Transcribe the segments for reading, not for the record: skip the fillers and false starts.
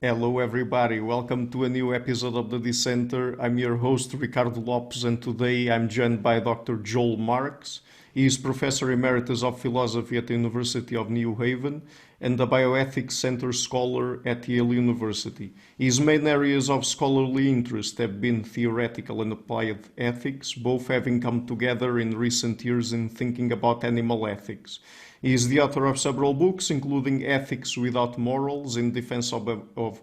Hello, everybody. Welcome to a new episode of the Dissenter. I'm your host, Ricardo Lopes, and today I'm joined by Dr. Joel Marks. He is Professor Emeritus of Philosophy at the University of New Haven and the Bioethics Center Scholar at Yale University. His main areas of scholarly interest have been theoretical and applied ethics, both having come together in recent years in thinking about animal ethics. He is the author of several books, including Ethics Without Morals, In Defense of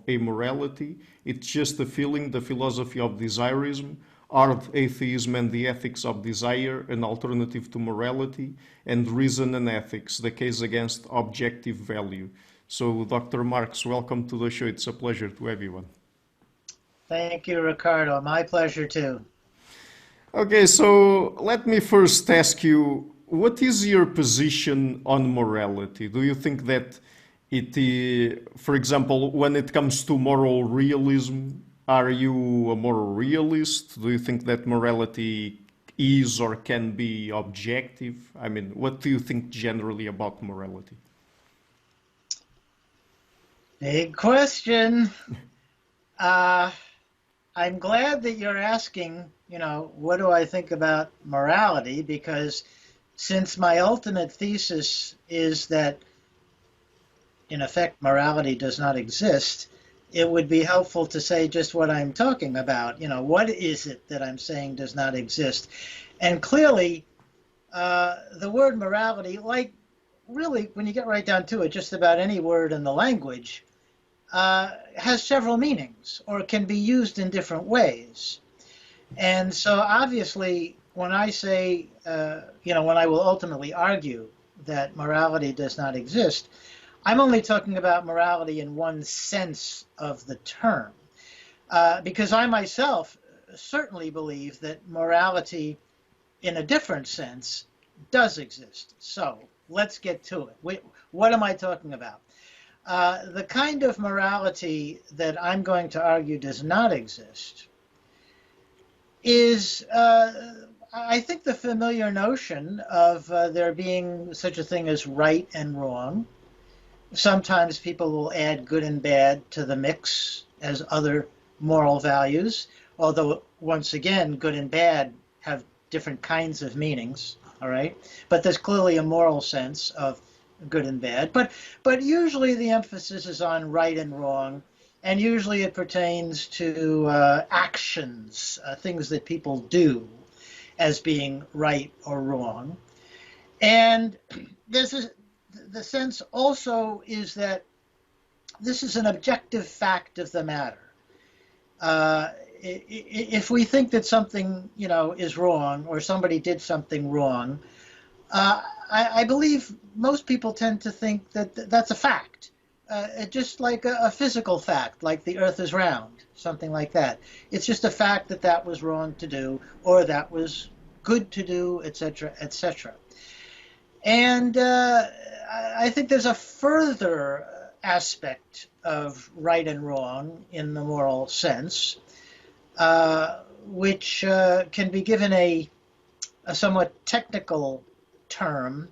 Amorality, It's Just a Feeling, The Philosophy of Desirism, Hard Atheism and the Ethics of Desire, An Alternative to Morality, and Reason and Ethics, The Case Against Objective Value. So, Dr. Marks, welcome to the show. It's a pleasure to have you on. Thank you, Ricardo. My pleasure, too. Okay, so let me first ask you, what is your position on morality? Do you think that for example, when it comes to moral realism, are you a moral realist? Do you think that morality is or can be objective? I mean, what do you think generally about morality? Big question. I'm glad that you're asking, what do I think about morality? Because since my ultimate thesis is that, in effect, morality does not exist, it would be helpful to say just what I'm talking about. What is it that I'm saying does not exist? And clearly, the word morality, like really, when you get right down to it, just about any word in the language, has several meanings or can be used in different ways. And so obviously, when I say, when I will ultimately argue that morality does not exist, I'm only talking about morality in one sense of the term, because I myself certainly believe that morality in a different sense does exist. So let's get to it. What am I talking about? The kind of morality that I'm going to argue does not exist is I think the familiar notion of there being such a thing as right and wrong. Sometimes people will add good and bad to the mix as other moral values, although once again, good and bad have different kinds of meanings, all right? But there's clearly a moral sense of good and bad. But usually the emphasis is on right and wrong, and usually it pertains to actions, things that people do, as being right or wrong. And the sense also is that this is an objective fact of the matter. If we think that something, is wrong or somebody did something wrong, I believe most people tend to think that that's a fact, just like a physical fact, like the earth is round, something like that. It's just a fact that that was wrong to do or that was good to do, etc., etc. And I think there's a further aspect of right and wrong in the moral sense, which can be given a somewhat technical term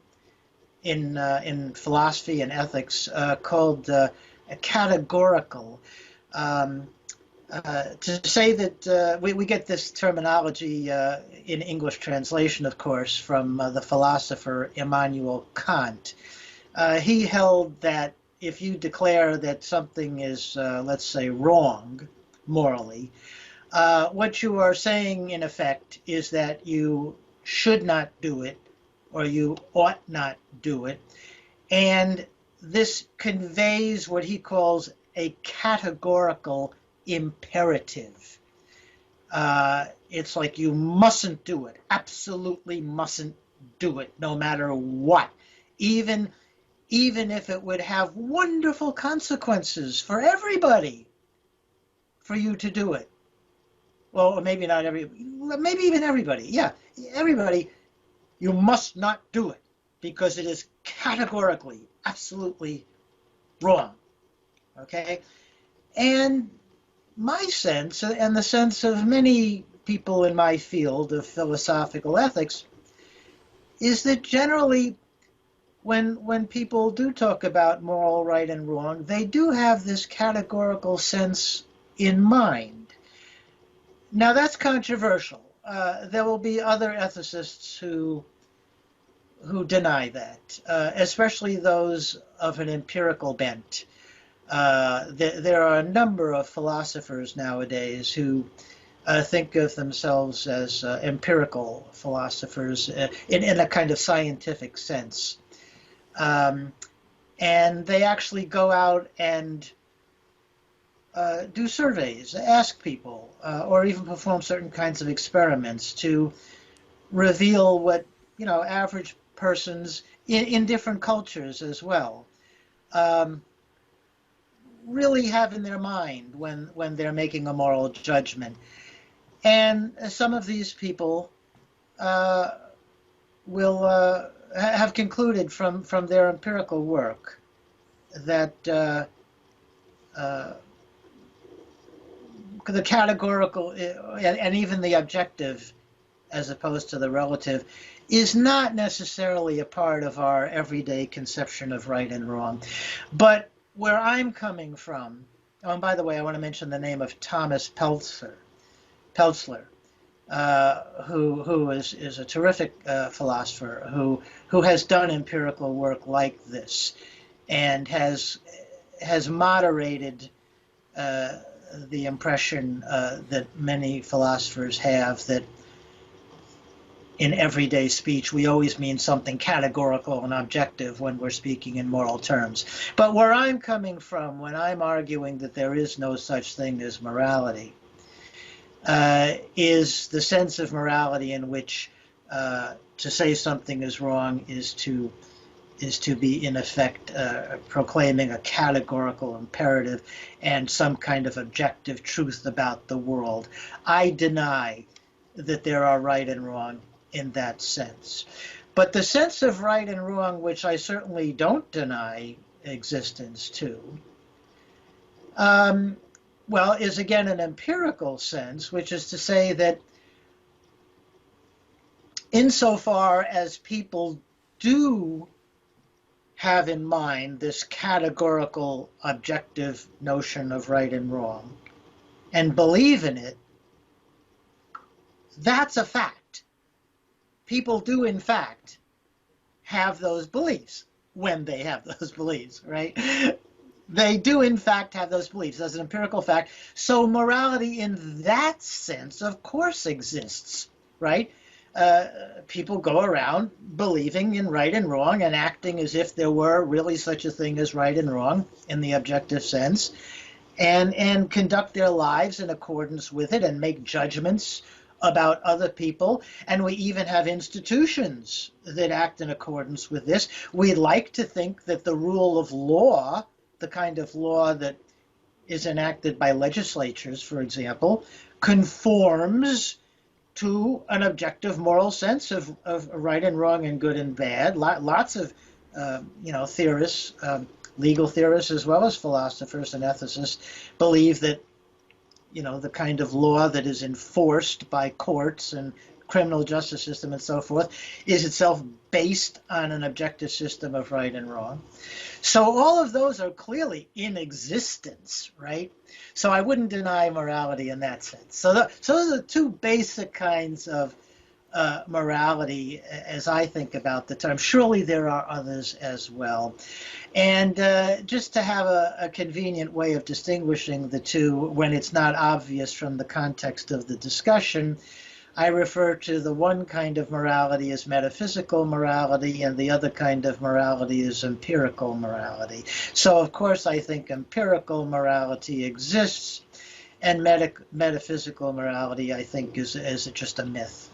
in philosophy and ethics called categorical. To say that we get this terminology in English translation, of course, from the philosopher Immanuel Kant. He held that if you declare that something is, let's say, wrong morally, what you are saying, in effect, is that you should not do it or you ought not do it. And this conveys what he calls a categorical imperative. It's like you mustn't do it, absolutely mustn't do it, no matter what, even if it would have wonderful consequences for everybody for you to do it. Well, maybe not everybody, maybe even everybody. Yeah, everybody, you must not do it because it is categorically, absolutely wrong. Okay? And my sense, and the sense of many people in my field of philosophical ethics, is that generally when people do talk about moral right and wrong, they do have this categorical sense in mind. Now that's controversial. There will be other ethicists who deny that, especially those of an empirical bent. There are a number of philosophers nowadays who think of themselves as empirical philosophers in a kind of scientific sense. And they actually go out and do surveys, ask people, or even perform certain kinds of experiments to reveal what, average persons in different cultures as well really have in their mind when they're making a moral judgment. And some of these people will have concluded from their empirical work that the categorical and even the objective, as opposed to the relative, is not necessarily a part of our everyday conception of right and wrong. But where I'm coming from, oh, and by the way, I want to mention the name of Thomas Peltzler, who is a terrific philosopher who has done empirical work like this and has moderated the impression that many philosophers have that in everyday speech we always mean something categorical and objective when we're speaking in moral terms. But where I'm coming from when I'm arguing that there is no such thing as morality is the sense of morality in which to say something is wrong is to be in effect proclaiming a categorical imperative and some kind of objective truth about the world. I deny that there are right and wrong in that sense. But the sense of right and wrong, which I certainly don't deny existence to, well, is again an empirical sense, which is to say that insofar as people do have in mind this categorical objective notion of right and wrong and believe in it, that's a fact. People do, in fact, have those beliefs when they have those beliefs, right? They do, in fact, have those beliefs. That's an empirical fact. So morality in that sense, of course, exists, right? People go around believing in right and wrong and acting as if there were really such a thing as right and wrong in the objective sense, and conduct their lives in accordance with it and make judgments about other people. And we even have institutions that act in accordance with this. We like to think that the rule of law, the kind of law that is enacted by legislatures, for example, conforms to an objective moral sense of right and wrong and good and bad. Lots of theorists, legal theorists as well as philosophers and ethicists believe that the kind of law that is enforced by courts and criminal justice system and so forth is itself based on an objective system of right and wrong. So all of those are clearly in existence, right? So I wouldn't deny morality in that sense. So those are two basic kinds of morality as I think about the term. Surely there are others as well. And just to have a convenient way of distinguishing the two when it's not obvious from the context of the discussion, I refer to the one kind of morality as metaphysical morality and the other kind of morality is empirical morality. So of course I think empirical morality exists and metaphysical morality I think is just a myth.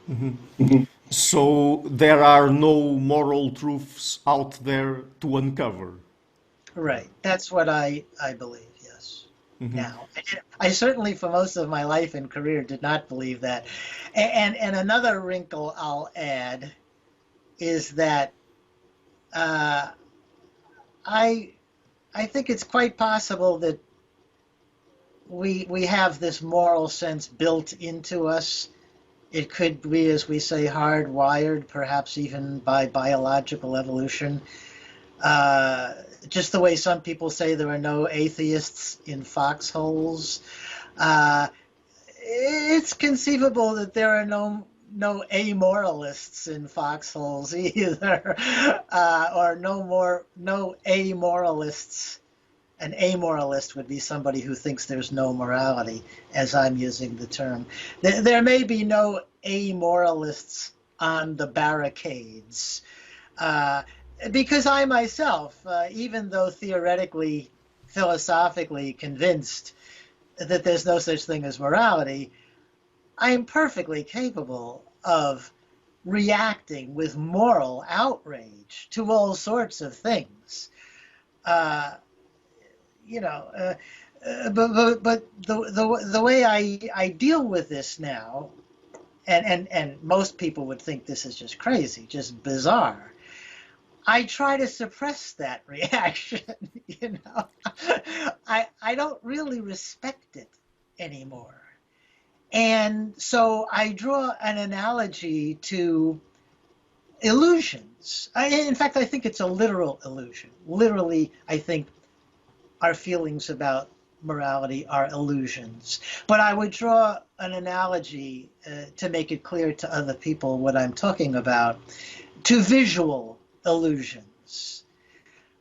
Mm-hmm. So there are no moral truths out there to uncover. Right. That's what I believe, yes. Mm-hmm. Now, I certainly for most of my life and career did not believe that. And another wrinkle I'll add is that I think it's quite possible that we have this moral sense built into us It could be, as we say, hardwired, perhaps even by biological evolution. Just the way some people say there are no atheists in foxholes. It's conceivable that there are no amoralists in foxholes either, or no amoralists. An amoralist would be somebody who thinks there's no morality, as I'm using the term. There may be no amoralists on the barricades, because I myself, even though theoretically, philosophically convinced that there's no such thing as morality, I am perfectly capable of reacting with moral outrage to all sorts of things. But the way I deal with this now, and most people would think this is just crazy, just bizarre. I try to suppress that reaction. I don't really respect it anymore. And so I draw an analogy to illusions. In fact, I think it's a literal illusion. Literally, I think our feelings about morality are illusions. But I would draw an analogy to make it clear to other people what I'm talking about, to visual illusions,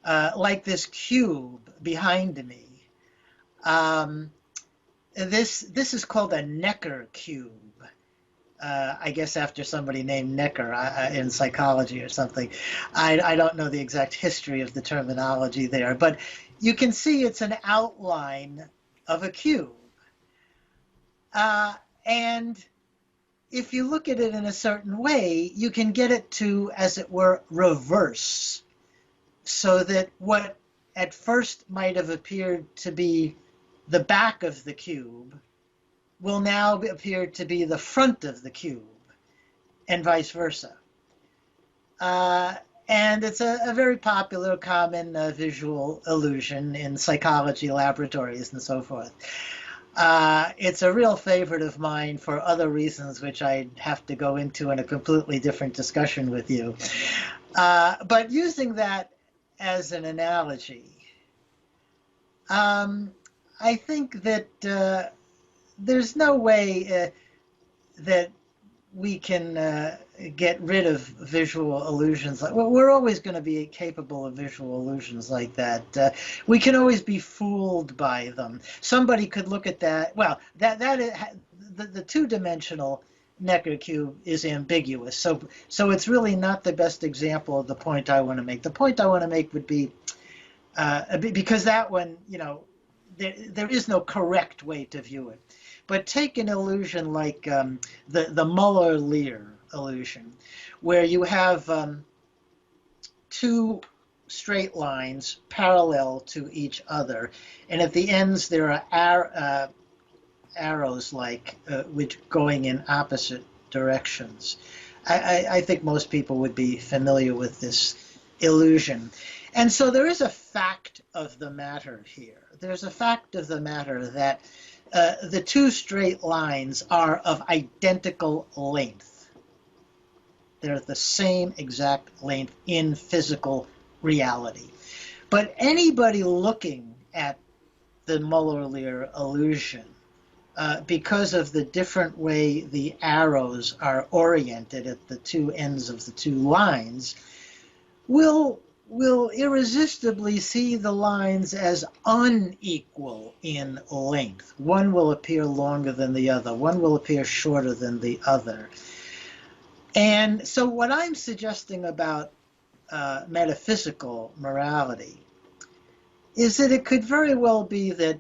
like this cube behind me. This is called a Necker cube. I guess after somebody named Necker in psychology or something. I don't know the exact history of the terminology there, but you can see it's an outline of a cube. And if you look at it in a certain way, you can get it to, as it were, reverse, so that what at first might have appeared to be the back of the cube will now appear to be the front of the cube, and vice versa. And it's a very popular, common visual illusion in psychology laboratories and so forth. It's a real favorite of mine for other reasons, which I'd have to go into in a completely different discussion with you. But using that as an analogy, I think that there's no way that we can get rid of visual illusions. We're always going to be capable of visual illusions like that. We can always be fooled by them. Somebody could look at that. Well, the two-dimensional Necker cube is ambiguous. So it's really not the best example of the point I want to make. The point I want to make would be, because that one, there is no correct way to view it. But take an illusion like the Muller-Lire illusion, where you have two straight lines parallel to each other, and at the ends there are arrows which going in opposite directions. I think most people would be familiar with this illusion. And so there is a fact of the matter here. There's a fact of the matter that the two straight lines are of identical length. They're the same exact length in physical reality. But anybody looking at the Muller-Lire illusion, because of the different way the arrows are oriented at the two ends of the two lines, will irresistibly see the lines as unequal in length. One will appear longer than the other. One will appear shorter than the other. And so what I'm suggesting about metaphysical morality is that it could very well be that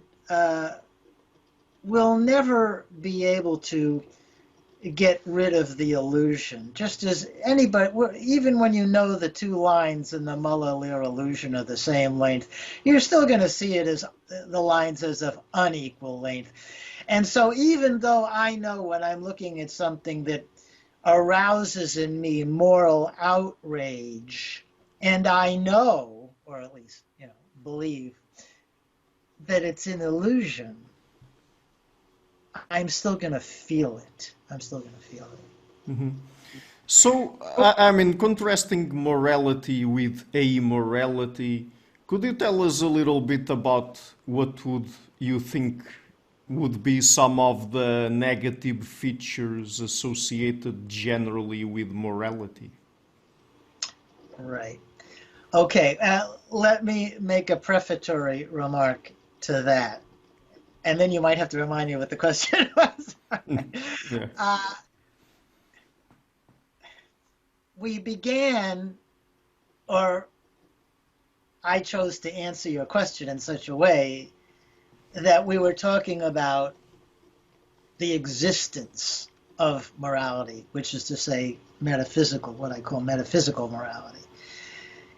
we'll never be able to get rid of the illusion. Just as anybody, even when you know the two lines in the Muller-Lire illusion are the same length, you're still going to see it as the lines as of unequal length. And so even though I know when I'm looking at something that arouses in me moral outrage, and I know, or at least believe, that it's an illusion, I'm still going to feel it. I'm still going to feel it. So, I mean, contrasting morality with amorality, could you tell us a little bit about what would you think would be some of the negative features associated generally with morality? Right. Okay. Let me make a prefatory remark to that. And then you might have to remind me what the question was. Yeah. We began, or I chose to answer your question in such a way that we were talking about the existence of morality, which is to say metaphysical, what I call metaphysical morality.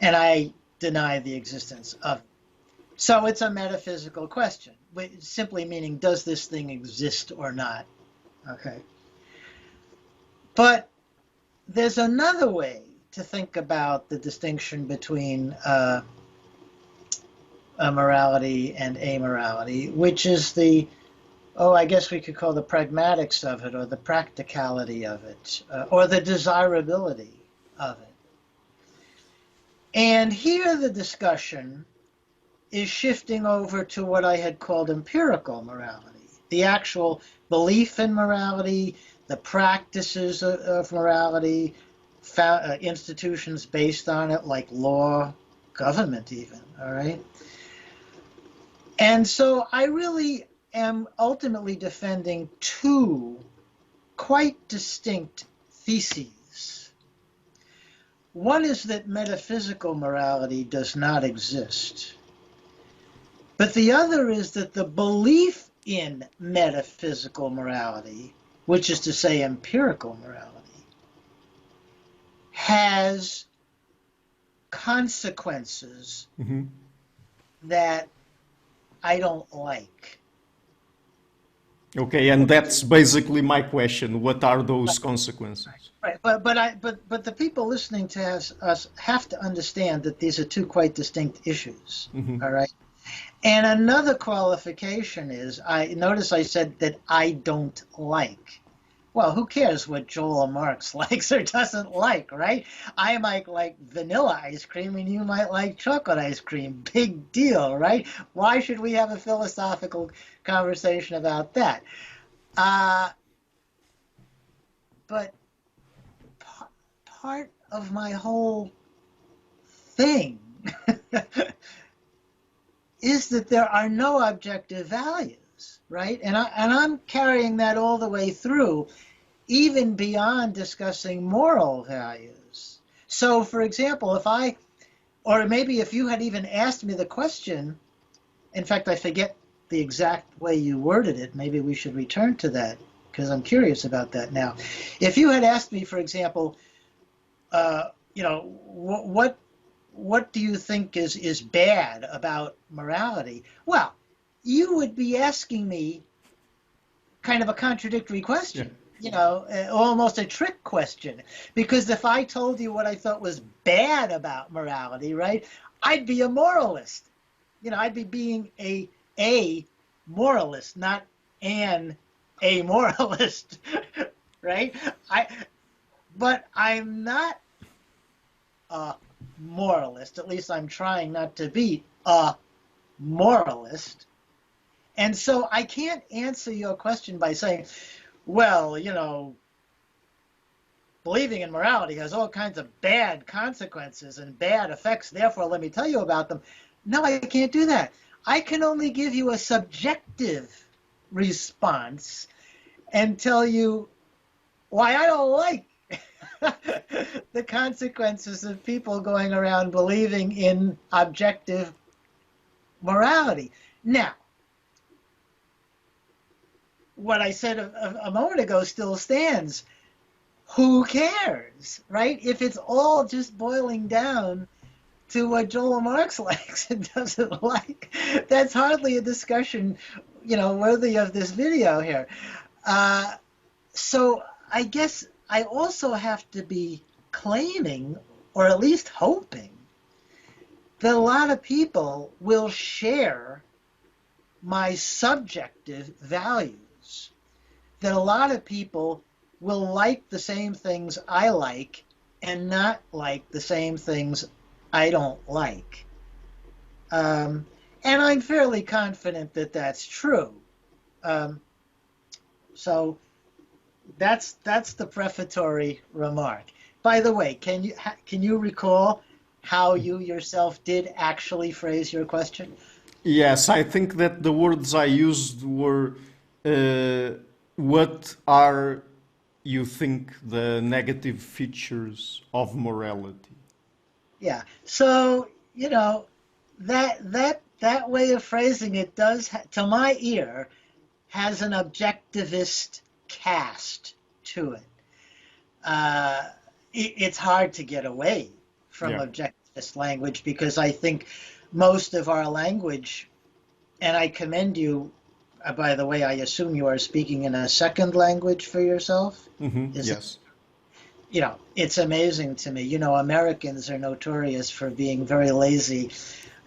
And I deny the existence of it. So it's a metaphysical question, simply meaning, does this thing exist or not? Okay. But there's another way to think about the distinction between morality and amorality, which is I guess we could call the pragmatics of it, or the practicality of it, or the desirability of it. And here the discussion is shifting over to what I had called empirical morality, the actual belief in morality, the practices of morality, institutions based on it, like law, government even, all right? And so I really am ultimately defending two quite distinct theses. One is that metaphysical morality does not exist. But the other is that the belief in metaphysical morality, which is to say empirical morality, has consequences that I don't like. Okay, and that's basically my question. What are those consequences? Right, but the people listening to us have to understand that these are two quite distinct issues. All right. And another qualification is, notice I said that I don't like. Well, who cares what Joel Marx likes or doesn't like, right? I might like vanilla ice cream and you might like chocolate ice cream. Big deal, right? Why should we have a philosophical conversation about that? But part of my whole thing is that there are no objective values, right? And I'm carrying that all the way through, even beyond discussing moral values. So, for example, if you had even asked me the question, in fact, I forget the exact way you worded it, maybe we should return to that, because I'm curious about that now. If you had asked me, for example, what do you think is bad about morality? Well, you would be asking me kind of a contradictory question, almost a trick question. Because if I told you what I thought was bad about morality, right, I'd be a moralist. I'd be being a moralist, not an amoralist, right? But I'm not a moralist. At least I'm trying not to be a moralist. And so I can't answer your question by saying, well, believing in morality has all kinds of bad consequences and bad effects, therefore let me tell you about them. No, I can't do that. I can only give you a subjective response and tell you why I don't like the consequences of people going around believing in objective morality. Now, what I said a moment ago still stands. Who cares, right? If it's all just boiling down to what Joel Marx likes and doesn't like, that's hardly a discussion, worthy of this video here. So I guess I also have to be claiming, or at least hoping, that a lot of people will share my subjective values. that a lot of people will like the same things I like and not like the same things I don't like. And I'm fairly confident that that's true. So that's the prefatory remark. By the way, can you recall how you yourself did actually phrase your question? Yes, I think that the words I used were, what are, you think, the negative features of morality? Yeah. So, that way of phrasing it does, to my ear, has an objectivist cast to it. It's hard to get away from Yeah. objectivist language because I think most of our language, and I commend you, by the way, I assume you are speaking in a second language for yourself. Is it? Yes. It's amazing to me. Americans are notorious for being very lazy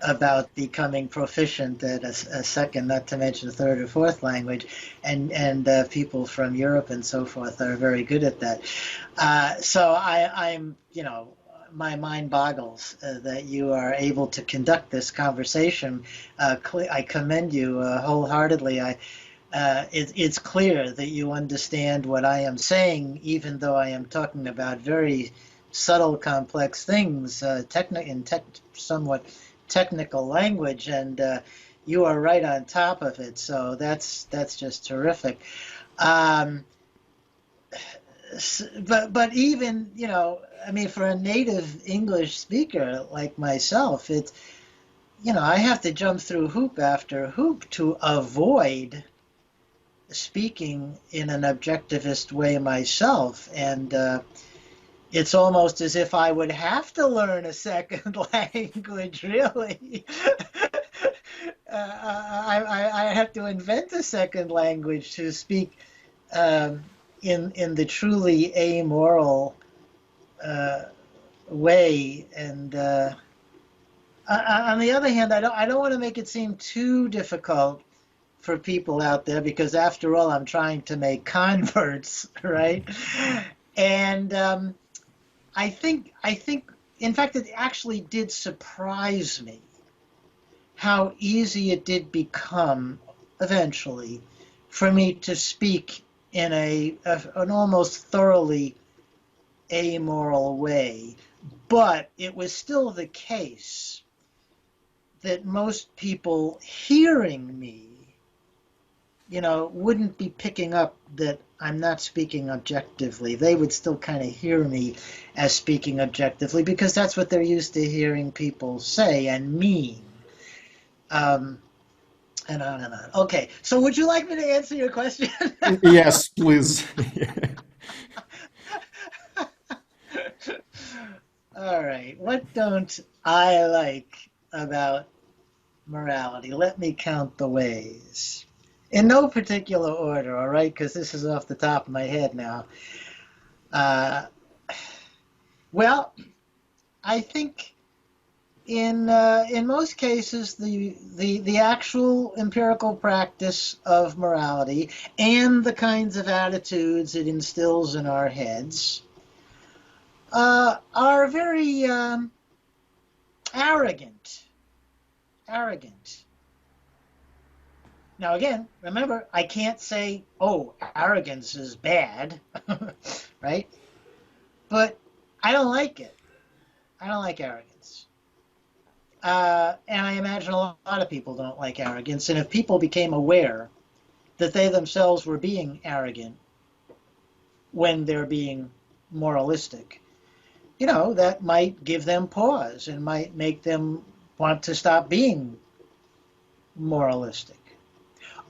about becoming proficient at a second, not to mention a third or fourth language, and people from Europe and so forth are very good at that. So I'm, my mind boggles that you are able to conduct this conversation. I commend you wholeheartedly. It's clear that you understand what I am saying, even though I am talking about very subtle, complex things, somewhat technical language, and you are right on top of it. So that's just terrific. But even, for a native English speaker like myself, it's, I have to jump through hoop after hoop to avoid speaking in an objectivist way myself, and it's almost as if I would have to learn a second language, really. I have to invent a second language to speak in the truly amoral way. And on the other hand, I don't want to make it seem too difficult for people out there, because after all, I'm trying to make converts, right? And I think, in fact, it actually did surprise me how easy it did become eventually for me to speak in an almost thoroughly amoral way. But it was still the case that most people hearing me, wouldn't be picking up that I'm not speaking objectively. They would still kind of hear me as speaking objectively because that's what they're used to hearing people say and mean. And on and on. Okay, so would you like me to answer your question? Yes, please. All right, what don't I like about morality? Let me count the ways. In no particular order, all right, because this is off the top of my head now. Well, I think in most cases the actual empirical practice of morality and the kinds of attitudes it instills in our heads are very arrogant. Now, again, remember, I can't say, oh, arrogance is bad, right? But I don't like it. I don't like arrogance. And I imagine a lot of people don't like arrogance. And if people became aware that they themselves were being arrogant when they're being moralistic, that might give them pause and might make them want to stop being moralistic.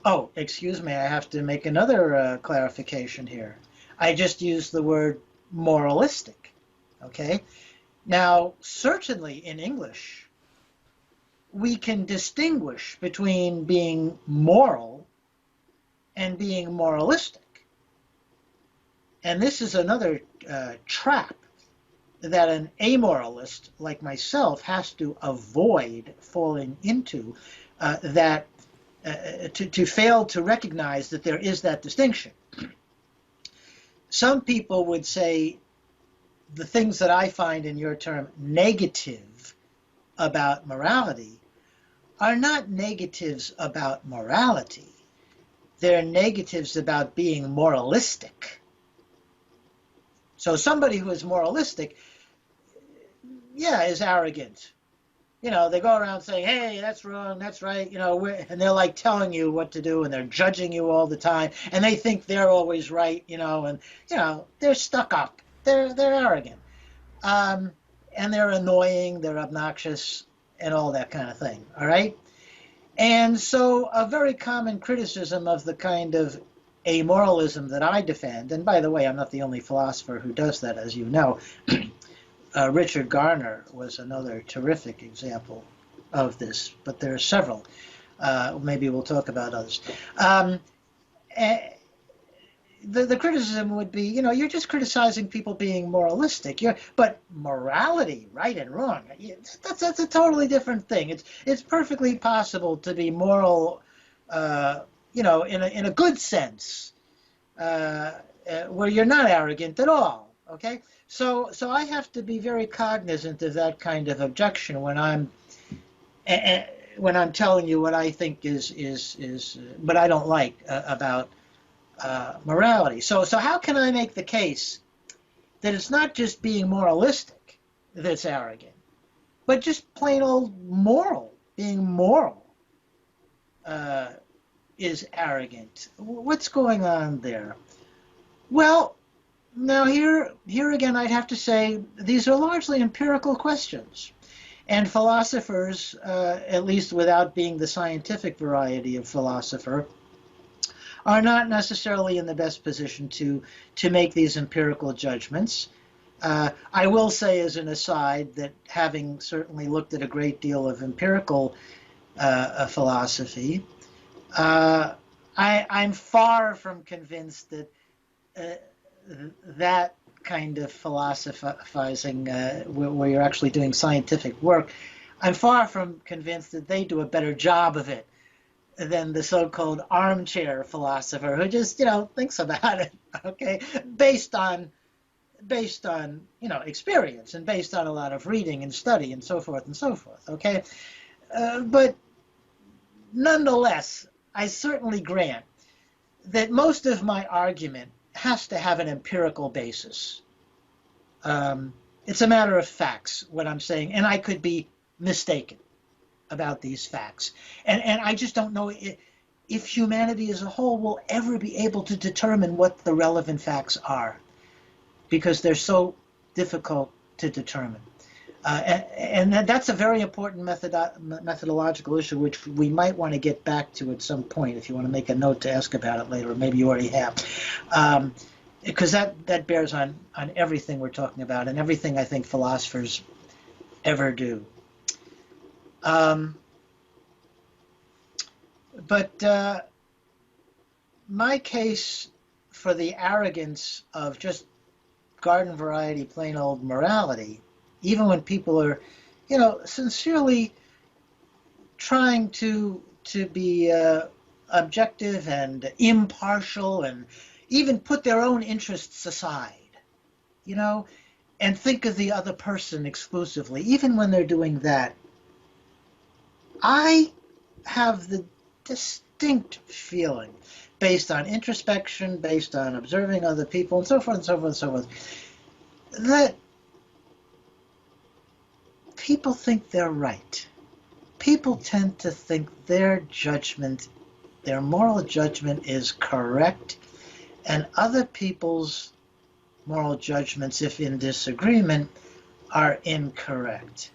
Oh, excuse me, I have to make another clarification here. I just used the word moralistic, okay? Now, certainly in English, we can distinguish between being moral and being moralistic. And this is another trap that an amoralist like myself has to avoid falling into, to fail to recognize that there is that distinction. some people would say the things that I find in your term negative about morality are not negatives about morality. They're negatives about being moralistic. So somebody who is moralistic, yeah, is arrogant. You know, they go around saying, hey, that's wrong, that's right, you know, and they're like telling you what to do, and they're judging you all the time, and they think they're always right, you know, and, you know, they're stuck up. They're arrogant. And they're annoying, they're obnoxious, and all that kind of thing, all right? And so a very common criticism of the kind of amoralism that I defend, and by the way, I'm not the only philosopher who does that, as you know. Richard Garner was another terrific example of this, but there are several. Maybe we'll talk about others. The criticism would be, you know, you're just criticizing people being moralistic. But morality, right and wrong, that's a totally different thing. It's perfectly possible to be moral, you know, in a good sense, where you're not arrogant at all. Okay, so I have to be very cognizant of that kind of objection when I'm telling you what I think is what I don't like about morality. So how can I make the case that it's not just being moralistic that's arrogant, but just plain old moral? Being moral is arrogant. What's going on there? Well, now here again, I'd have to say these are largely empirical questions, and philosophers, at least without being the scientific variety of philosopher, are not necessarily in the best position to make these empirical judgments. I will say as an aside that having certainly looked at a great deal of empirical philosophy, I'm far from convinced that that kind of philosophizing, where you're actually doing scientific work, I'm far from convinced that they do a better job of it than the so-called armchair philosopher who just, you know, thinks about it, okay, based on you know, experience and based on a lot of reading and study and so forth, okay. But nonetheless, I certainly grant that most of my argument has to have an empirical basis. It's a matter of facts, what I'm saying, and I could be mistaken about these facts. And I just don't know if humanity as a whole will ever be able to determine what the relevant facts are, because they're so difficult to determine. And that's a very important methodological issue, which we might want to get back to at some point if you want to make a note to ask about it later, or maybe you already have. Because that bears on everything we're talking about and everything I think philosophers ever do. But my case for the arrogance of just garden variety plain old morality, even when people are, you know, sincerely trying to be objective and impartial and even put their own interests aside, you know, and think of the other person exclusively, even when they're doing that, I have the distinct feeling, based on introspection, based on observing other people, and so forth and so forth and so forth, that people think they're right. People tend to think their judgment, their moral judgment is correct, and other people's moral judgments, if in disagreement, are incorrect.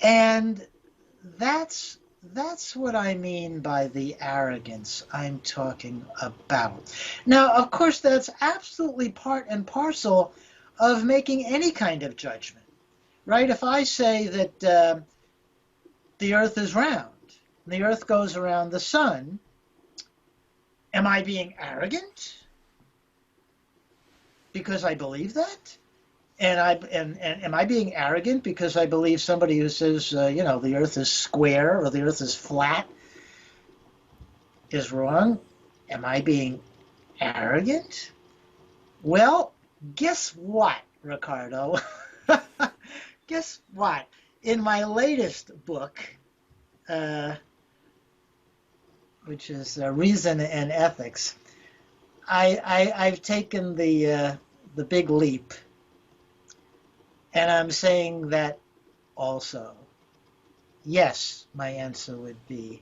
And that's what I mean by the arrogance I'm talking about. Now, of course, that's absolutely part and parcel of making any kind of judgment, right? If I say that the earth is round, the earth goes around the sun, am I being arrogant because I believe that? And am I being arrogant because I believe somebody who says, you know, the earth is square or the earth is flat is wrong? Am I being arrogant? Well, guess what, Ricardo? Guess what? In my latest book, which is Reason and Ethics, I've taken the big leap, and I'm saying that also. Yes, my answer would be.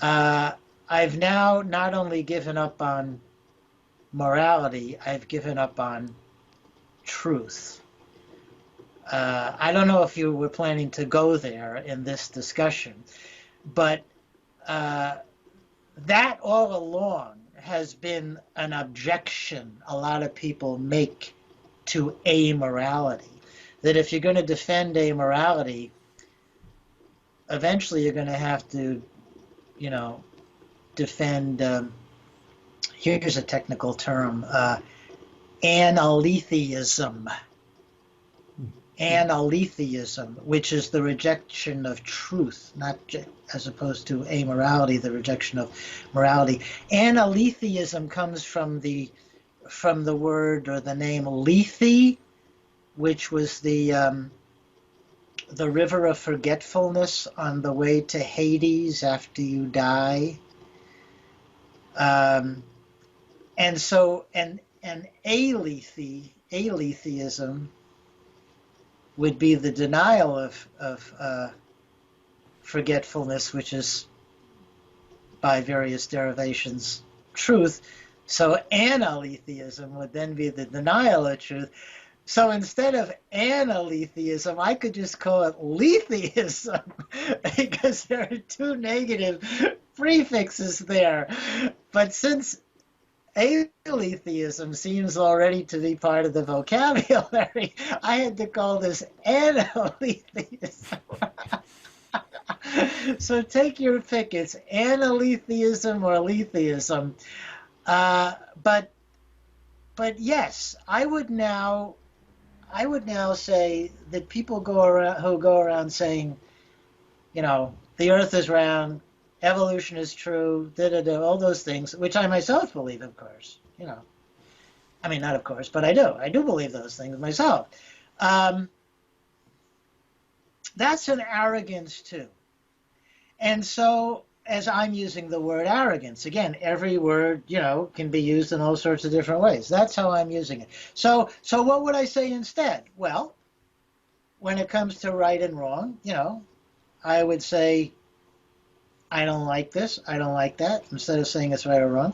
I've now not only given up on morality, I've given up on truth. I don't know if you were planning to go there in this discussion, but that all along has been an objection a lot of people make to amorality. That if you're going to defend amorality, eventually you're going to have to, defend, here's a technical term, analetheism. Analetheism, which is the rejection of truth, not as opposed to amorality, the rejection of morality. Analetheism comes from the word or the name Lethe, which was the river of forgetfulness on the way to Hades after you die. And aletheism would be the denial of forgetfulness, which is by various derivations truth. So analetheism would then be the denial of truth. So instead of analetheism, I could just call it letheism because there are two negative prefixes there. But since aletheism seems already to be part of the vocabulary, I had to call this analetheism. So take your pick. It's analetheism or letheism. But yes, I would now say that people who go around saying, the Earth is round, evolution is true, all those things, which I myself believe, of course. I mean, not of course, but I do. I do believe those things myself. That's an arrogance too. And so, as I'm using the word arrogance, again, every word, can be used in all sorts of different ways. That's how I'm using it. So what would I say instead? Well, when it comes to right and wrong, I would say, I don't like this, I don't like that, instead of saying it's right or wrong.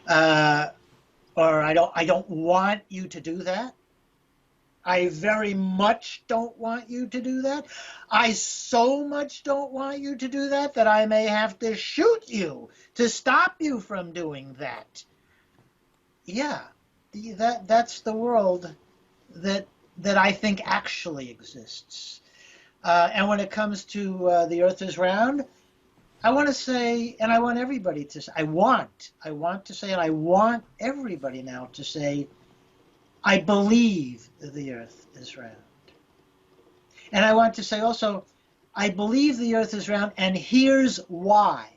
Or I don't want you to do that. I very much don't want you to do that. I so much don't want you to do that that I may have to shoot you to stop you from doing that. Yeah, that's the world that I think actually exists. And when it comes to the Earth is round, I want to say, and I want everybody to say, I want to say, and I want everybody now to say, I believe the Earth is round. And I want to say also, I believe the Earth is round, and here's why.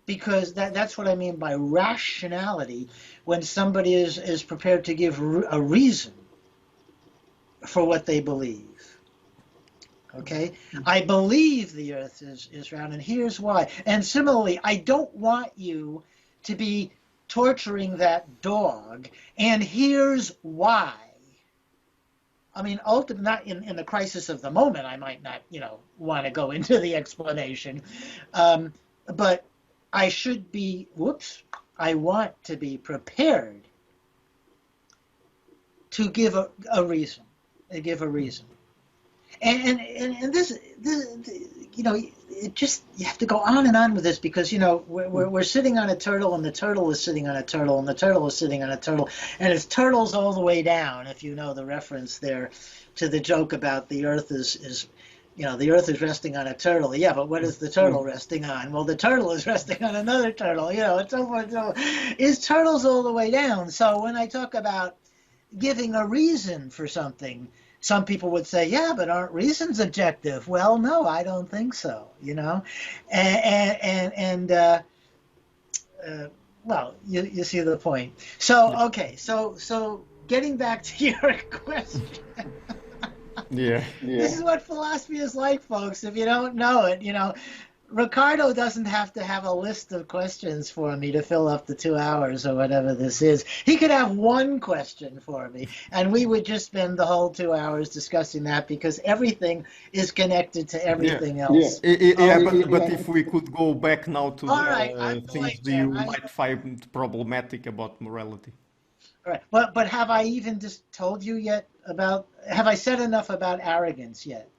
Because that's what I mean by rationality, when somebody is prepared to give a reason for what they believe. Okay? I believe the Earth is round, and here's why. And similarly, I don't want you to be torturing that dog, and here's why. I mean, ultimately, not in the crisis of the moment, I might not, want to go into the explanation, but I should be, I want to be prepared to give a reason, And this, it just, you have to go on and on with this because, we're sitting on a turtle and the turtle is sitting on a turtle and the turtle is sitting on a turtle and it's turtles all the way down, if you know the reference there to the joke about the Earth is the Earth is resting on a turtle. Yeah, but what is the turtle resting on? Well, the turtle is resting on another turtle, and so forth. So it's turtles all the way down. So when I talk about giving a reason for something, some people would say, yeah, but aren't reasons objective? Well, no, I don't think so, well, you see the point. So, okay, so getting back to your question. Yeah. This is what philosophy is like, folks. If you don't know it, Ricardo doesn't have to have a list of questions for me to fill up the 2 hours or whatever this is. He could have one question for me, and we would just spend the whole 2 hours discussing that because everything is connected to everything else. But if we could go back now to All right, the I'm going things that there. you might find problematic about morality. All right, but have I even just told you yet have I said enough about arrogance yet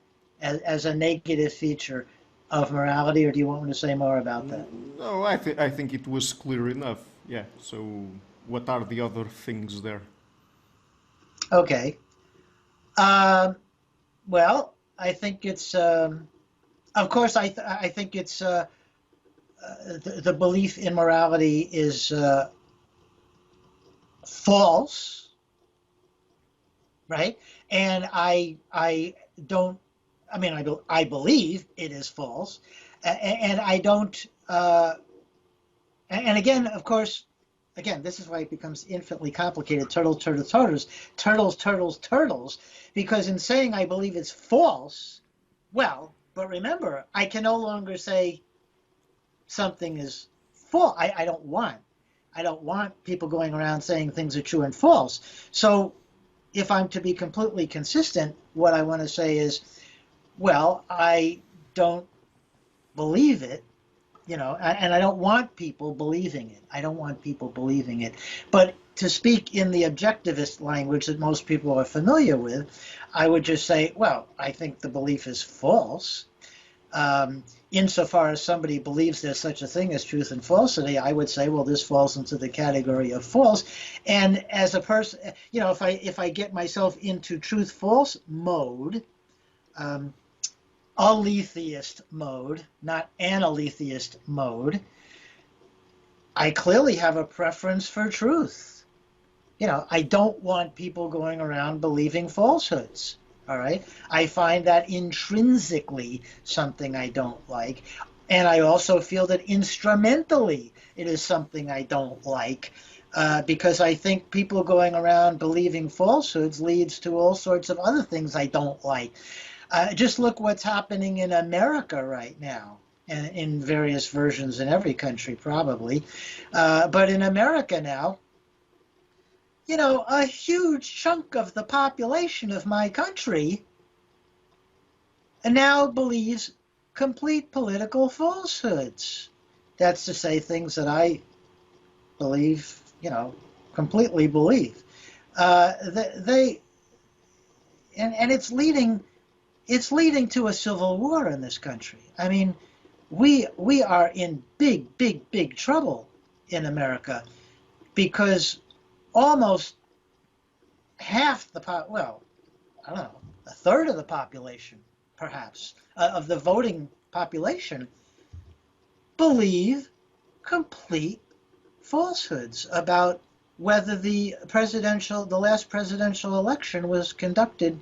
as a negative feature of morality, or do you want me to say more about that? No, I think it was clear enough. Yeah. So, what are the other things there? Okay. Well, I think it's, of course, I think it's the belief in morality is false, right? And I don't. I mean, I believe it is false, and I don't. And again, of course, this is why it becomes infinitely complicated. Turtles, because in saying I believe it's false, well, but remember, I can no longer say something is false. I don't want people going around saying things are true and false. So if I'm to be completely consistent, what I want to say is, well, I don't believe it, and I don't want people believing it. I don't want people believing it. But to speak in the objectivist language that most people are familiar with, I would just say, well, I think the belief is false. Insofar as somebody believes there's such a thing as truth and falsity, I would say, well, this falls into the category of false. And as a person, if I get myself into truth-false mode, aletheist mode, not analetheist mode, I clearly have a preference for truth. I don't want people going around believing falsehoods. All right. I find that intrinsically something I don't like. And I also feel that instrumentally it is something I don't like, because I think people going around believing falsehoods leads to all sorts of other things I don't like. Just look what's happening in America right now, and in various versions in every country probably. But in America now, a huge chunk of the population of my country now believes complete political falsehoods. That's to say things that I believe, completely believe. And it's leading to a civil war in this country. I mean, we are in big trouble in America because almost half the I don't know, a third of the population, perhaps, of the voting population, believe complete falsehoods about whether the last presidential election was conducted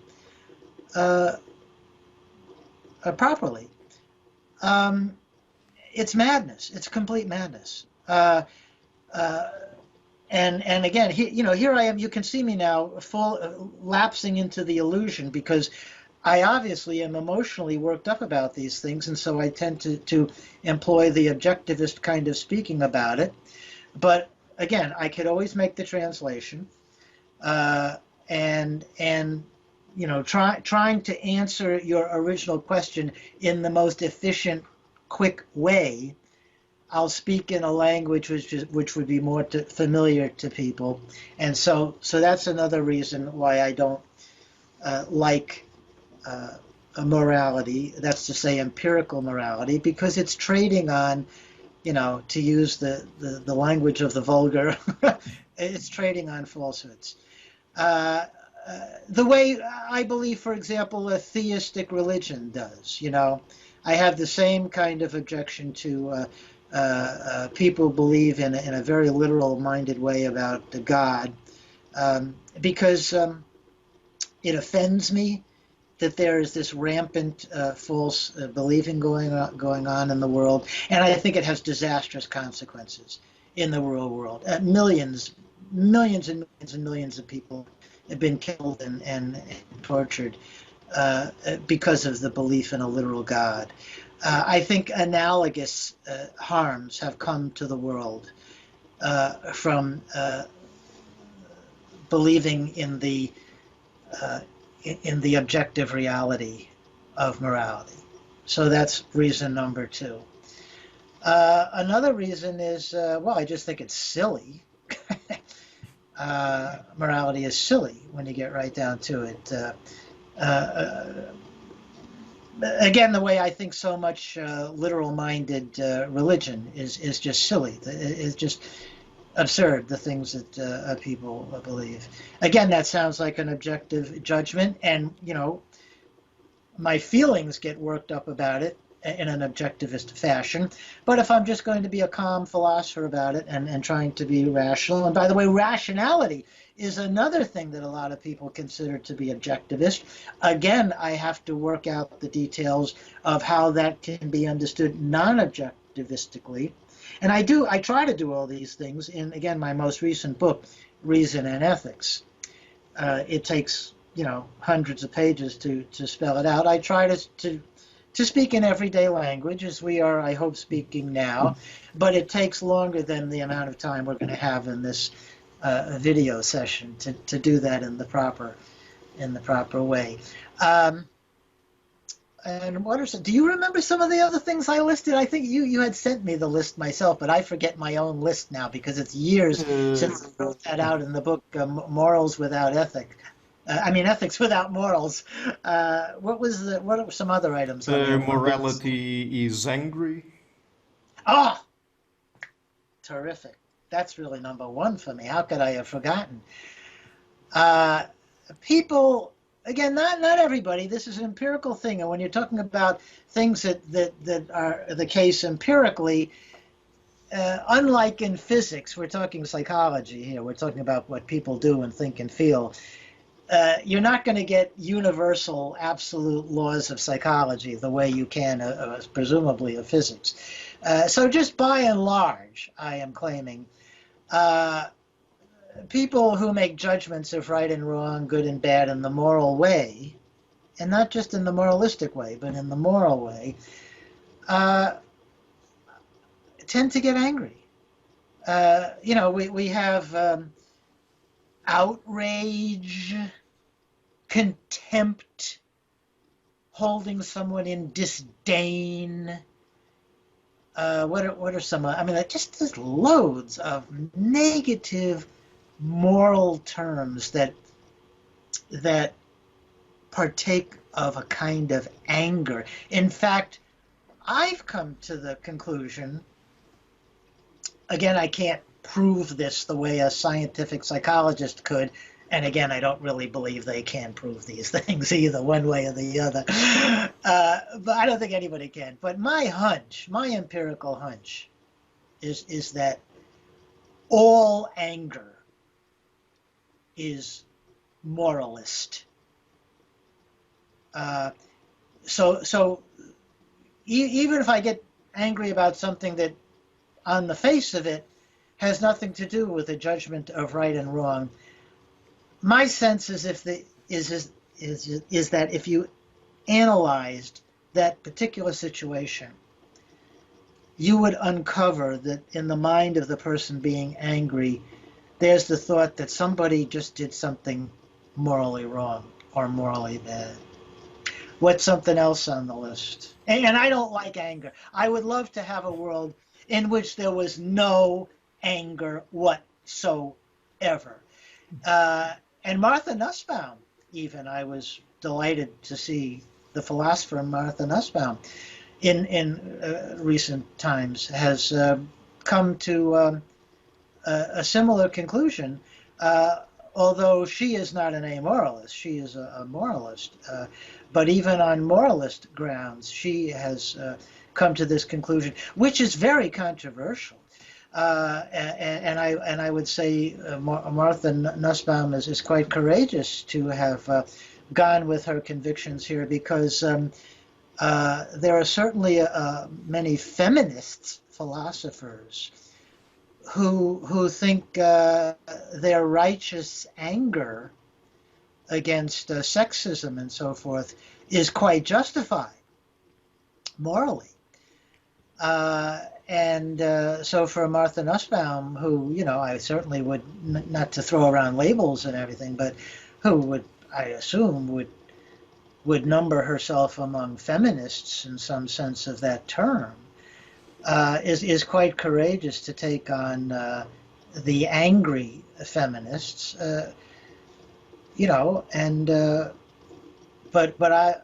properly. It's madness. It's complete madness. And again, here I am. You can see me now, lapsing into the illusion because I obviously am emotionally worked up about these things, and so I tend to employ the objectivist kind of speaking about it. But again, I could always make the translation, and trying to answer your original question in the most efficient, quick way. I'll speak in a language which would be more familiar to people, and so that's another reason why I don't like morality. That's to say, empirical morality, because it's trading on, to use the language of the vulgar, it's trading on falsehoods. The way I believe, for example, a theistic religion does. I have the same kind of objection to people believe in a very literal-minded way about the God, because it offends me that there is this rampant false believing going on in the world, and I think it has disastrous consequences. in the real world. Millions and millions and millions of people have been killed and tortured because of the belief in a literal God. I think analogous harms have come to the world from believing in the objective reality of morality. So that's reason number two. Another reason is, well, I just think it's silly. Morality is silly when you get right down to it. Again, the way I think so much literal-minded religion is just silly. It's just absurd, the things that people believe. Again, that sounds like an objective judgment, and, you know, my feelings get worked up about it in an objectivist fashion. But if I'm just going to be a calm philosopher about it and trying to be rational, and by the way, rationality is another thing that a lot of people consider to be objectivist. Again, I have to work out the details of how that can be understood non-objectivistically. And I try to do all these things in, again, my most recent book, Reason and Ethics. It takes, you know, hundreds of pages to spell it out. I try to speak in everyday language, as we are, I hope, speaking now, but it takes longer than the amount of time we're going to have in this video session to do that in the proper way. And what are some, do you remember some of the other things I listed? I think you had sent me the list myself, but I forget my own list now because it's years since I wrote that out in the book, Morals Without Ethics. Ethics Without Morals. What are some other items? Morality is angry. Oh, terrific. That's really number one for me. How could I have forgotten? People, again, not everybody. This is an empirical thing. And when you're talking about things that are the case empirically, unlike in physics, we're talking psychology here. We're talking about what people do and think and feel. You're not going to get universal, absolute laws of psychology the way you can, presumably, of physics. So just by and large, I am claiming, people who make judgments of right and wrong, good and bad in the moral way, and not just in the moralistic way, but in the moral way, tend to get angry. We have outrage, contempt, holding someone in disdain. What are some? Just loads of negative moral terms that partake of a kind of anger. In fact, I've come to the conclusion. Again, I can't prove this the way a scientific psychologist could, and again, I don't really believe they can prove these things either one way or the other, but I don't think anybody can. But my hunch, my empirical hunch, is that all anger is moralist. So even if I get angry about something that on the face of it has nothing to do with a judgment of right and wrong, my sense is that if you analyzed that particular situation, you would uncover that in the mind of the person being angry, there's the thought that somebody just did something morally wrong or morally bad. What's something else on the list? And I don't like anger. I would love to have a world in which there was no anger whatsoever. And Martha Nussbaum, even, I was delighted to see the philosopher Martha Nussbaum in recent times has come to a similar conclusion, although she is not an amoralist, she is a moralist. But even on moralist grounds, she has come to this conclusion, which is very controversial. And I would say Martha Nussbaum is quite courageous to have gone with her convictions here, because there are certainly many feminist philosophers who think their righteous anger against sexism and so forth is quite justified morally. So for Martha Nussbaum, who, I certainly would, not to throw around labels and everything, but who would, I assume, would number herself among feminists in some sense of that term, is quite courageous to take on the angry feminists, but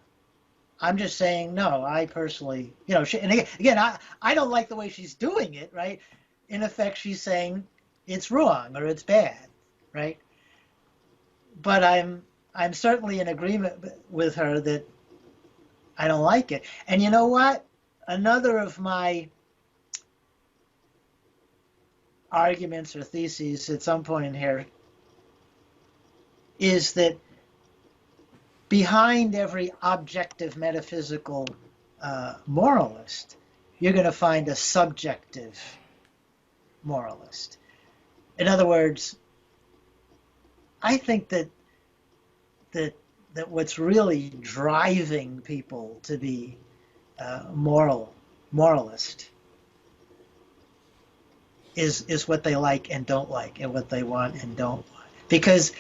I'm just saying, no, I personally, and again, I don't like the way she's doing it, right? In effect, she's saying it's wrong or it's bad, right? But I'm certainly in agreement with her that I don't like it. And you know what? Another of my arguments or theses at some point here is that behind every objective metaphysical moralist, you're going to find a subjective moralist. In other words, I think that what's really driving people to be moralist is what they like and don't like, and what they want and don't want. Because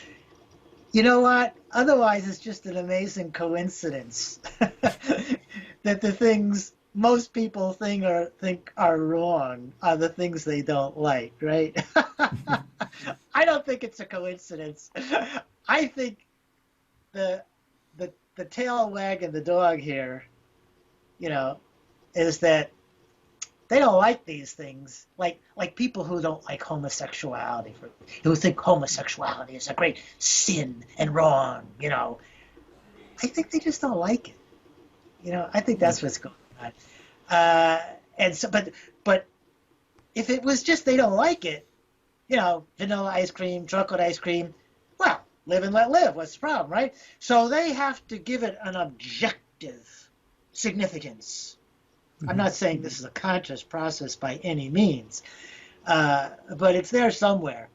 you know what? Otherwise, it's just an amazing coincidence that the things most people think are wrong are the things they don't like, right? I don't think it's a coincidence. I think the tail wagging the dog here, is that they don't like these things, like people who don't like homosexuality, who think homosexuality is a great sin and wrong, I think they just don't like it. I think that's what's going on. And so, but if it was just they don't like it, vanilla ice cream, chocolate ice cream, well, live and let live. What's the problem, right? So they have to give it an objective significance. I'm not saying this is a conscious process by any means, but it's there somewhere,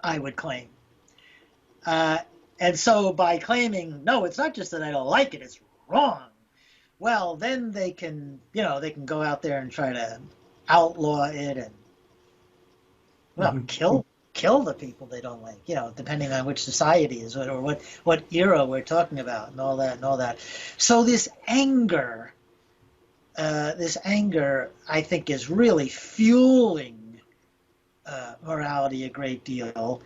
I would claim. And so by claiming, no, it's not just that I don't like it, it's wrong, well, then they can go out there and try to outlaw it and, well, kill the people they don't like, depending on which society is or what era we're talking about and all that. So this anger, I think, is really fueling morality a great deal.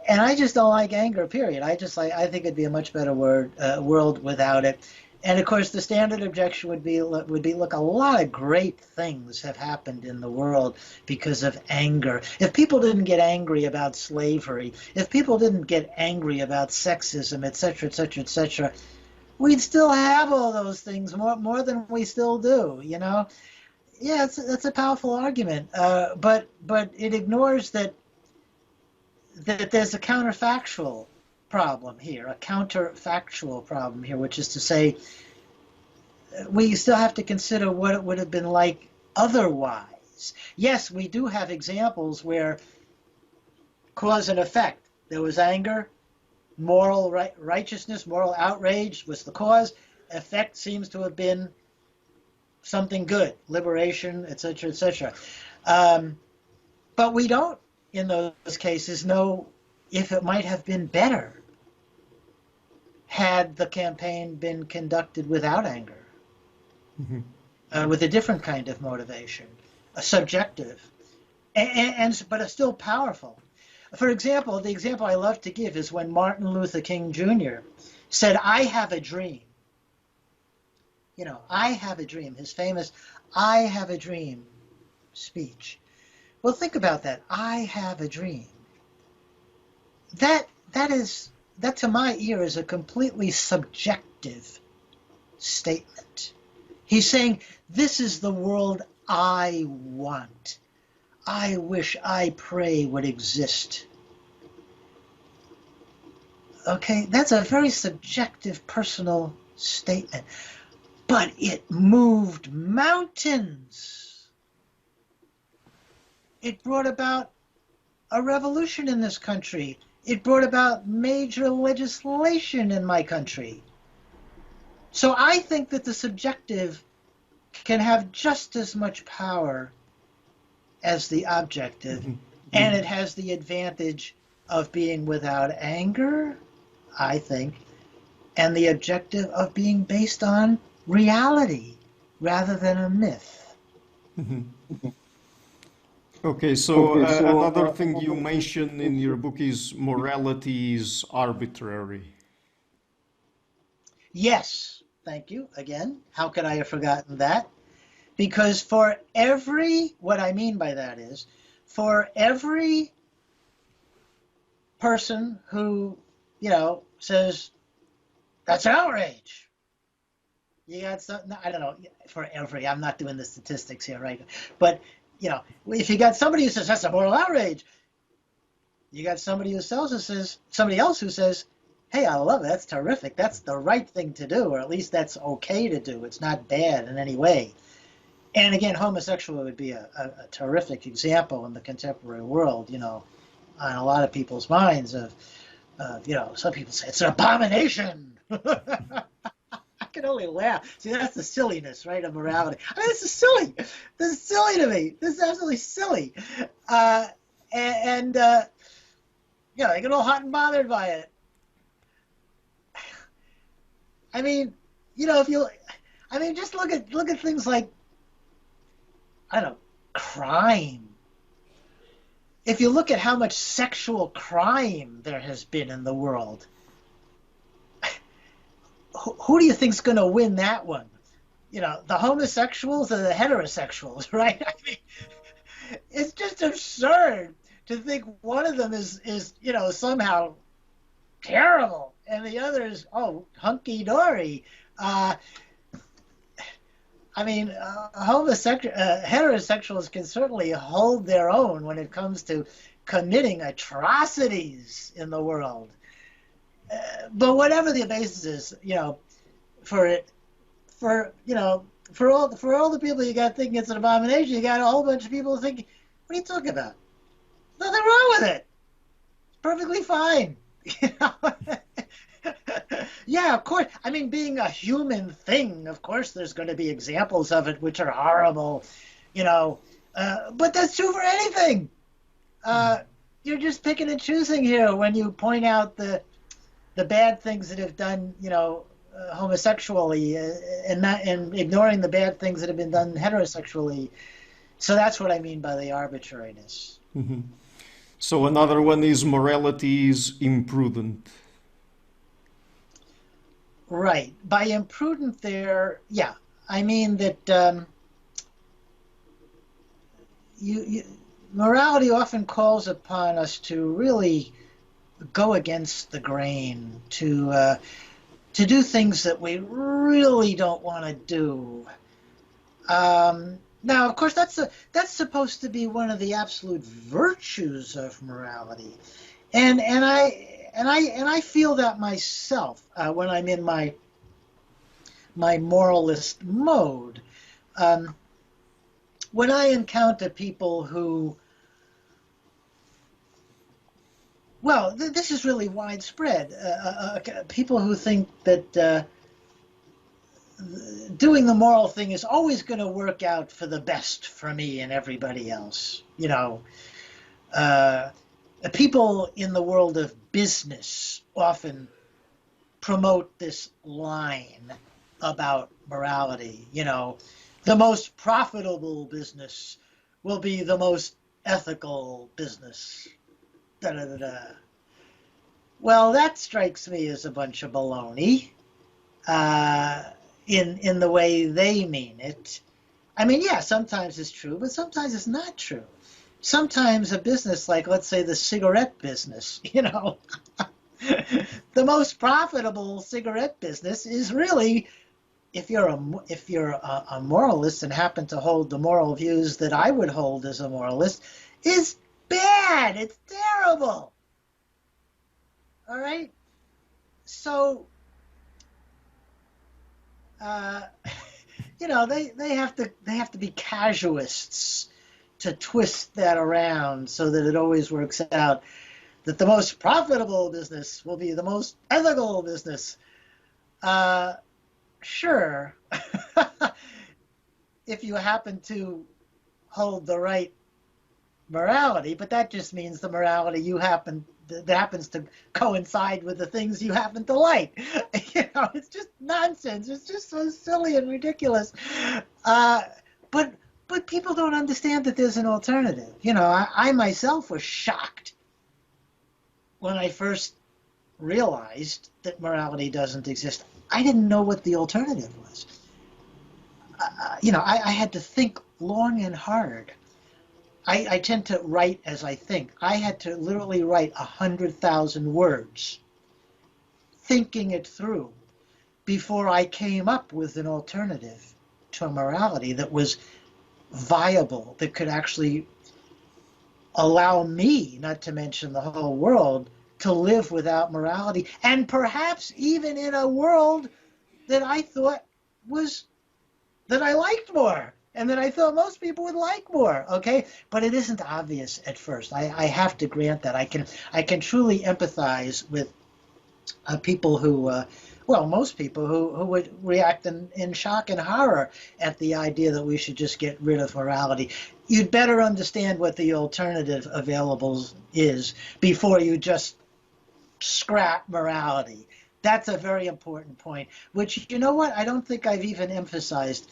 And I just don't like anger, period. I think it'd be a much better world without it. And of course, the standard objection would be, look, a lot of great things have happened in the world because of anger. If people didn't get angry about slavery, if people didn't get angry about sexism, et cetera, et cetera, et cetera, we'd still have all those things more than we still do. Yeah, that's a powerful argument, but it ignores that there's a counterfactual problem here, which is to say, we still have to consider what it would have been like otherwise. Yes, we do have examples where cause and effect. There was anger, moral righteousness, moral outrage was the cause. Effect seems to have been something good, liberation, etc., etc. But we don't, in those cases, know if it might have been better had the campaign been conducted without anger, with a different kind of motivation, a subjective, but it's still powerful. For example, the example I love to give is when Martin Luther King Jr. said, "I have a dream." I have a dream, his famous "I have a dream" speech. Well, think about that. I have a dream. That to my ear is a completely subjective statement. He's saying, this is the world I want. I wish, I pray would exist. Okay, that's a very subjective, personal statement. But it moved mountains. it brought about a revolution in this country. It brought about major legislation in my country. So I think that the subjective can have just as much power as the objective, and it has the advantage of being without anger, I think, and the objective of being based on reality rather than a myth. Okay, so another thing you mention in your book is morality is arbitrary. Yes, thank you. Again, how could I have forgotten that? Because for every, what I mean by that is, for every person who, says, that's outrage, you got something, I don't know, for every, I'm not doing the statistics here, right? But, if you got somebody who says, that's a moral outrage, you got somebody else who says, hey, I love it, that's terrific, that's the right thing to do, or at least that's okay to do, it's not bad in any way. And again, homosexual would be a terrific example in the contemporary world, on a lot of people's minds of, some people say it's an abomination. I can only laugh. See, that's the silliness, right, of morality. I mean, this is silly. This is silly to me. This is absolutely silly. They get all hot and bothered by it. I mean, just look at things like, I don't know, crime. If you look at how much sexual crime there has been in the world, who do you think's going to win that one? The homosexuals or the heterosexuals, right? I mean, it's just absurd to think one of them is somehow terrible and the other is, hunky-dory. Heterosexuals can certainly hold their own when it comes to committing atrocities in the world. But whatever the basis is, for all the people you got thinking it's an abomination, you got a whole bunch of people thinking, what are you talking about? Nothing wrong with it. It's perfectly fine. Yeah, of course. I mean, being a human thing, of course, there's going to be examples of it which are horrible, but that's true for anything. You're just picking and choosing here when you point out the bad things that have done, homosexually, and ignoring the bad things that have been done heterosexually. So that's what I mean by the arbitrariness. Mm-hmm. So another one is morality is imprudent. Right. By imprudent there, yeah, I mean that morality often calls upon us to really go against the grain, to do things that we really don't want to do. Now, of course, that's supposed to be one of the absolute virtues of morality, and I feel that myself when I'm in my moralist mode. When I encounter people who, well, this is really widespread. People who think that doing the moral thing is always going to work out for the best for me and everybody else. People in the world of business often promote this line about morality. The most profitable business will be the most ethical business. Da, da, da, da. Well, that strikes me as a bunch of baloney in the way they mean it. I mean, yeah, sometimes it's true, but sometimes it's not true. Sometimes a business like, let's say, the cigarette business, the most profitable cigarette business is really, if you're a moralist and happen to hold the moral views that I would hold as a moralist, is bad. It's terrible. All right. So, they have to be casuists to twist that around so that it always works out that the most profitable business will be the most ethical business. Sure, if you happen to hold the right morality, but that just means the morality that happens to coincide with the things you happen to like. It's just nonsense. It's just so silly and ridiculous. But people don't understand that there's an alternative. I myself was shocked when I first realized that morality doesn't exist. I didn't know what the alternative was. I had to think long and hard. I tend to write as I think. I had to literally write 100,000 words, thinking it through, before I came up with an alternative to morality that was viable, that could actually allow me, not to mention the whole world, to live without morality, and perhaps even in a world that I thought that I liked more, and that I thought most people would like more, okay? But it isn't obvious at first. I have to grant that. I can truly empathize with people who, most people who would react in shock and horror at the idea that we should just get rid of morality. You'd better understand what the alternative available is before you just scrap morality. That's a very important point, which, you know what, I don't think I've even emphasized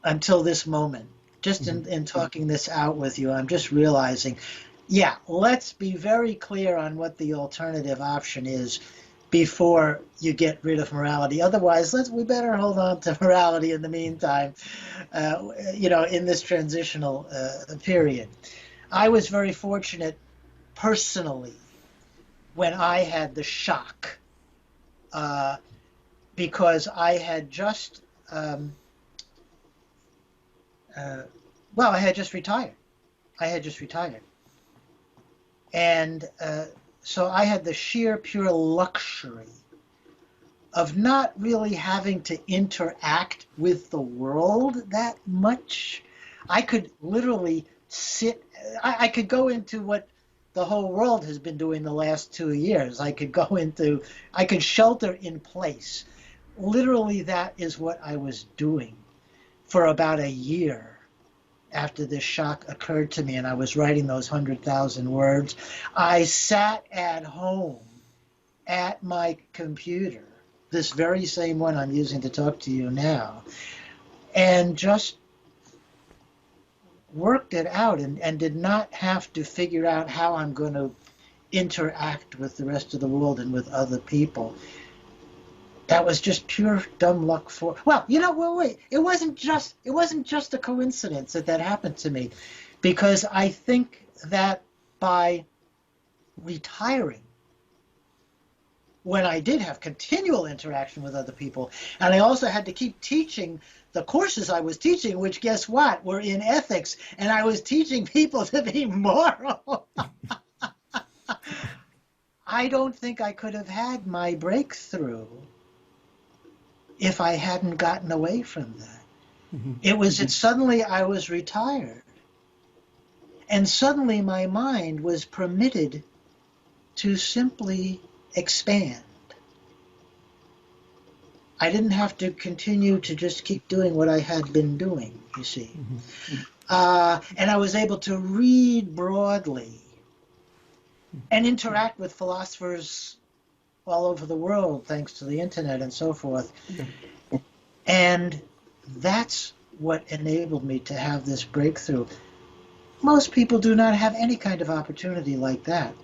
until this moment. Just in talking this out with you, I'm just realizing, let's be very clear on what the alternative option is before you get rid of morality. Otherwise, we better hold on to morality in the meantime, in this transitional period. I was very fortunate personally when I had the shock, because I had just, I had just retired. And so I had the sheer, pure luxury of not really having to interact with the world that much. I could literally I could go into what the whole world has been doing the last 2 years. I could shelter in place. Literally, that is what I was doing for about a year after this shock occurred to me, and I was writing those 100,000 words. I sat at home at my computer, this very same one I'm using to talk to you now, and just worked it out and did not have to figure out how I'm going to interact with the rest of the world and with other people. That was just pure dumb luck wait. It wasn't just a coincidence that happened to me, because I think that by retiring, when I did have continual interaction with other people, and I also had to keep teaching the courses I was teaching, which, guess what, were in ethics, and I was teaching people to be moral. I don't think I could have had my breakthrough if I hadn't gotten away from that. It was that suddenly I was retired, and suddenly my mind was permitted to simply expand. I didn't have to continue to just keep doing what I had been doing, you see. And I was able to read broadly and interact with philosophers all over the world, thanks to the internet and so forth. And that's what enabled me to have this breakthrough. Most people do not have any kind of opportunity like that.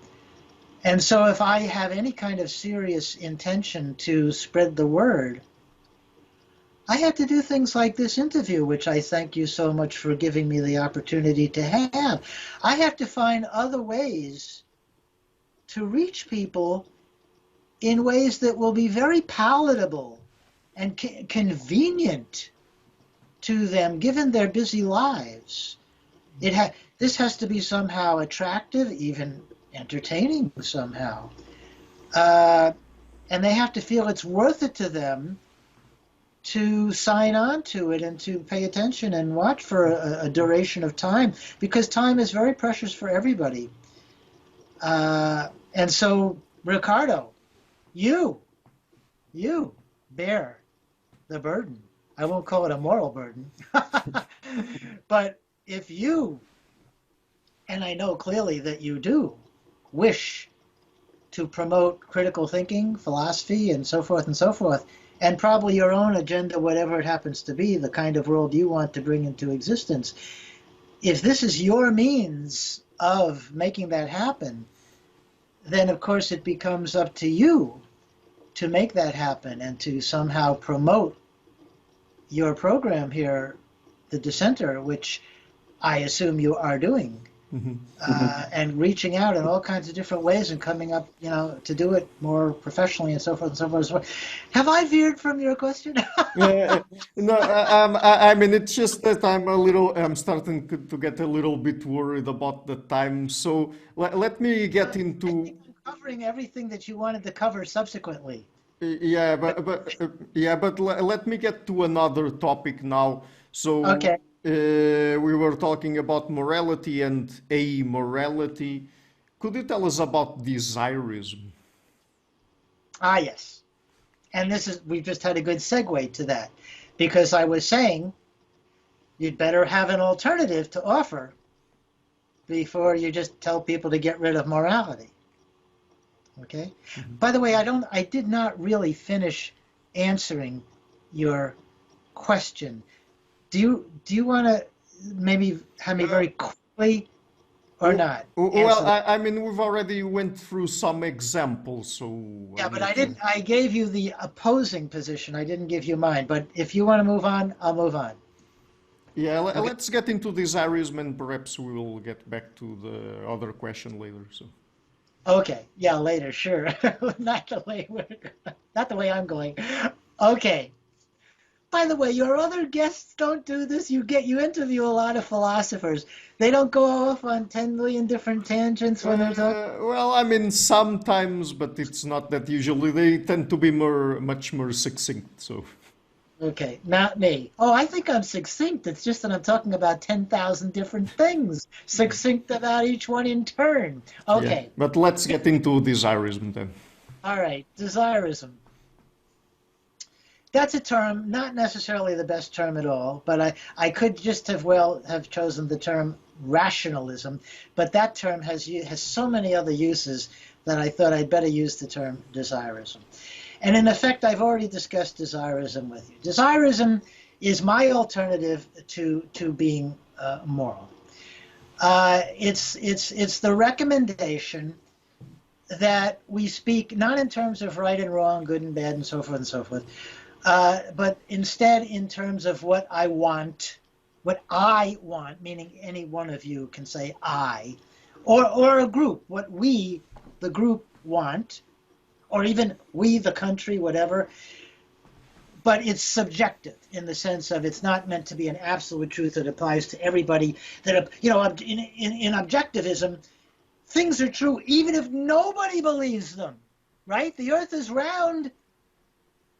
And so if I have any kind of serious intention to spread the word, I have to do things like this interview, which I thank you so much for giving me the opportunity to have. I have to find other ways to reach people in ways that will be very palatable and convenient to them, given their busy lives. This has to be somehow attractive, even entertaining somehow. And they have to feel it's worth it to them to sign on to it and to pay attention and watch for a duration of time, because time is very precious for everybody. And so, Ricardo, you bear the burden. I won't call it a moral burden, but if you, and I know clearly that you do, wish to promote critical thinking, philosophy, and so forth, and probably your own agenda, whatever it happens to be, the kind of world you want to bring into existence, if this is your means of making that happen, then of course it becomes up to you to make that happen and to somehow promote your program here, the Dissenter, which I assume you are doing, and reaching out in all kinds of different ways and coming up, to do it more professionally and so forth and so forth and so forth. Have I veered from your question? No, I mean, it's just that I'm starting to get a little bit worried about the time. So let me get into. I think I'm covering everything that you wanted to cover subsequently. Yeah, but let me get to another topic now. So Okay. We were talking about morality and amorality. Could you tell us about desirism? Ah, yes. And we've just had a good segue to that, because I was saying you'd better have an alternative to offer before you just tell people to get rid of morality. Okay. By the way, I did not really finish answering your question. Do you want to maybe have me very quickly or not? Well, I mean, we've already went through some examples, so. Yeah, but I didn't. I gave you the opposing position. I didn't give you mine. But if you want to move on, I'll move on. Yeah, let's get into desirism, and perhaps we will get back to the other question later. So. Okay. Yeah, later. Sure. Not the way I'm going. Okay. By the way, your other guests don't do this. You interview a lot of philosophers. They don't go off on 10 million different tangents when they're talking. Well, I mean, sometimes, but it's not that usually. They tend to be much more succinct. So. Okay, not me. Oh, I think I'm succinct. It's just that I'm talking about 10,000 different things. Succinct about each one in turn. Okay. Yeah, but let's get into desirism then. All right, desirism. That's a term, not necessarily the best term at all, but I could just have chosen the term rationalism, but that term has so many other uses that I thought I'd better use the term desirism. And in effect, I've already discussed desirism with you. Desirism is my alternative to being moral. It's the recommendation that we speak not in terms of right and wrong, good and bad, and so forth, but instead in terms of what I want, meaning any one of you can say I, or a group, what we, the group, want, or even we, the country, whatever. But it's subjective in the sense of it's not meant to be an absolute truth that applies to everybody. That, in objectivism, things are true even if nobody believes them, right? The earth is round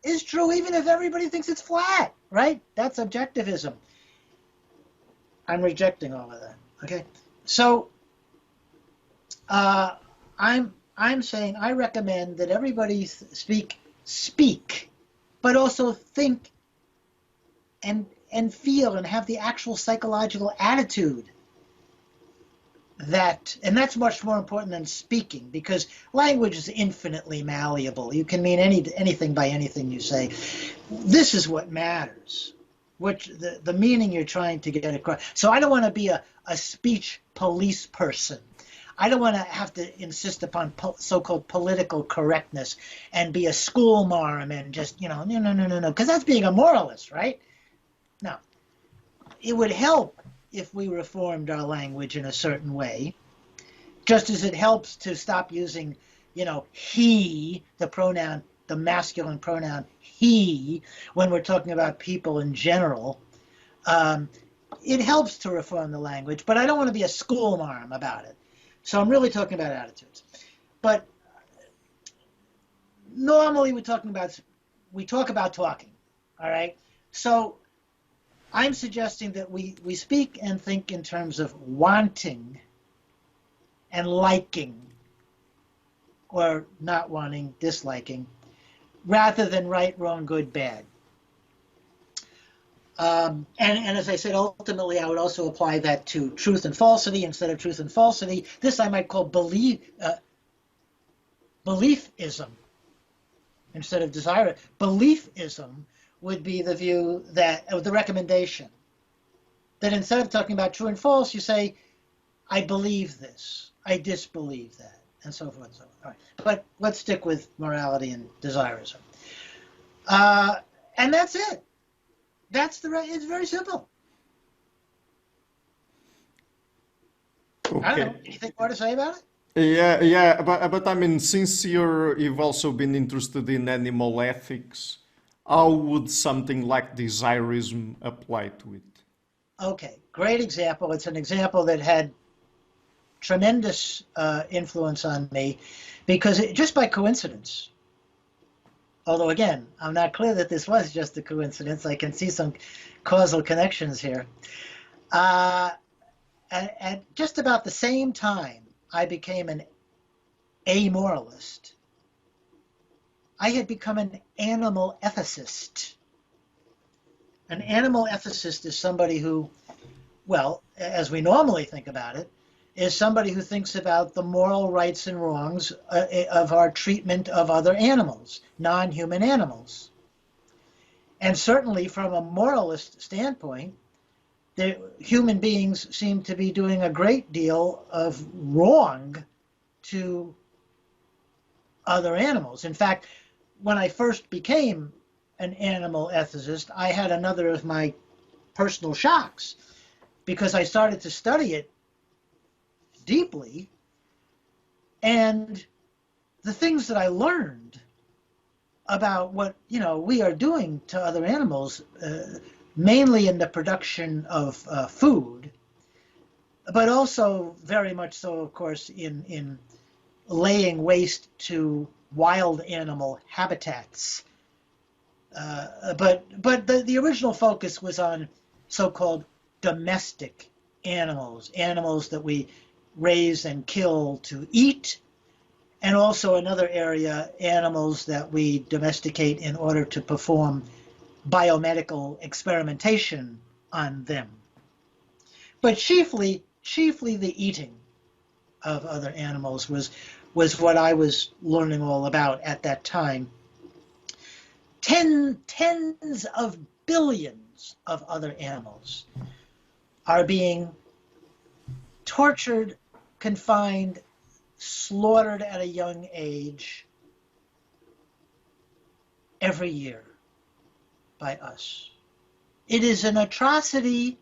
is true even if everybody thinks it's flat, right? That's objectivism. I'm rejecting all of that, okay? So I'm saying I recommend that everybody speak, but also think and feel and have the actual psychological attitude and that's much more important than speaking, because language is infinitely malleable. You can mean anything by anything you say. This is what matters, the meaning you're trying to get across. So I don't want to be a speech police person. I don't want to have to insist upon so-called political correctness and be a school marm and just, no, because that's being a moralist, right? No. It would help if we reformed our language in a certain way, just as it helps to stop using, he, the masculine pronoun he, when we're talking about people in general. It helps to reform the language, but I don't want to be a school marm about it. So I'm really talking about attitudes. But normally we talk about talking, All right. So I'm suggesting that we speak and think in terms of wanting and liking, or not wanting, disliking, rather than right, wrong, good, bad. And as I said, ultimately, I would also apply that to truth and falsity instead of truth and falsity. This I might call beliefism instead of desire. Beliefism would be the view that, the recommendation, that instead of talking about true and false, you say, I believe this, I disbelieve that, and so forth and so on. All right. But let's stick with morality and desirism. And that's it. It's very simple. Okay. I don't know. Anything more to say about it? Yeah, but I mean, since you've also been interested in animal ethics, how would something like desirism apply to it? Okay, great example. It's an example that had tremendous influence on me because just by coincidence, although again, I'm not clear that this was just a coincidence. I can see some causal connections here. At just about the same time I became an amoralist, I had become an animal ethicist. An animal ethicist is somebody who, well, as we normally think about it, is somebody who thinks about the moral rights and wrongs of our treatment of other animals, non-human animals. And certainly from a moralist standpoint, the human beings seem to be doing a great deal of wrong to other animals. In fact, when I first became an animal ethicist, I had another of my personal shocks because I started to study it deeply, and the things that I learned about what we are doing to other animals, mainly in the production of food, but also very much so, of course, in laying waste to wild animal habitats. But the original focus was on so-called domestic animals, animals that we raise and kill to eat, and also another area, animals that we domesticate in order to perform biomedical experimentation on them. But chiefly the eating of other animals was what I was learning all about at that time. Tens of billions of other animals are being tortured, confined, slaughtered at a young age every year by us. It is an atrocity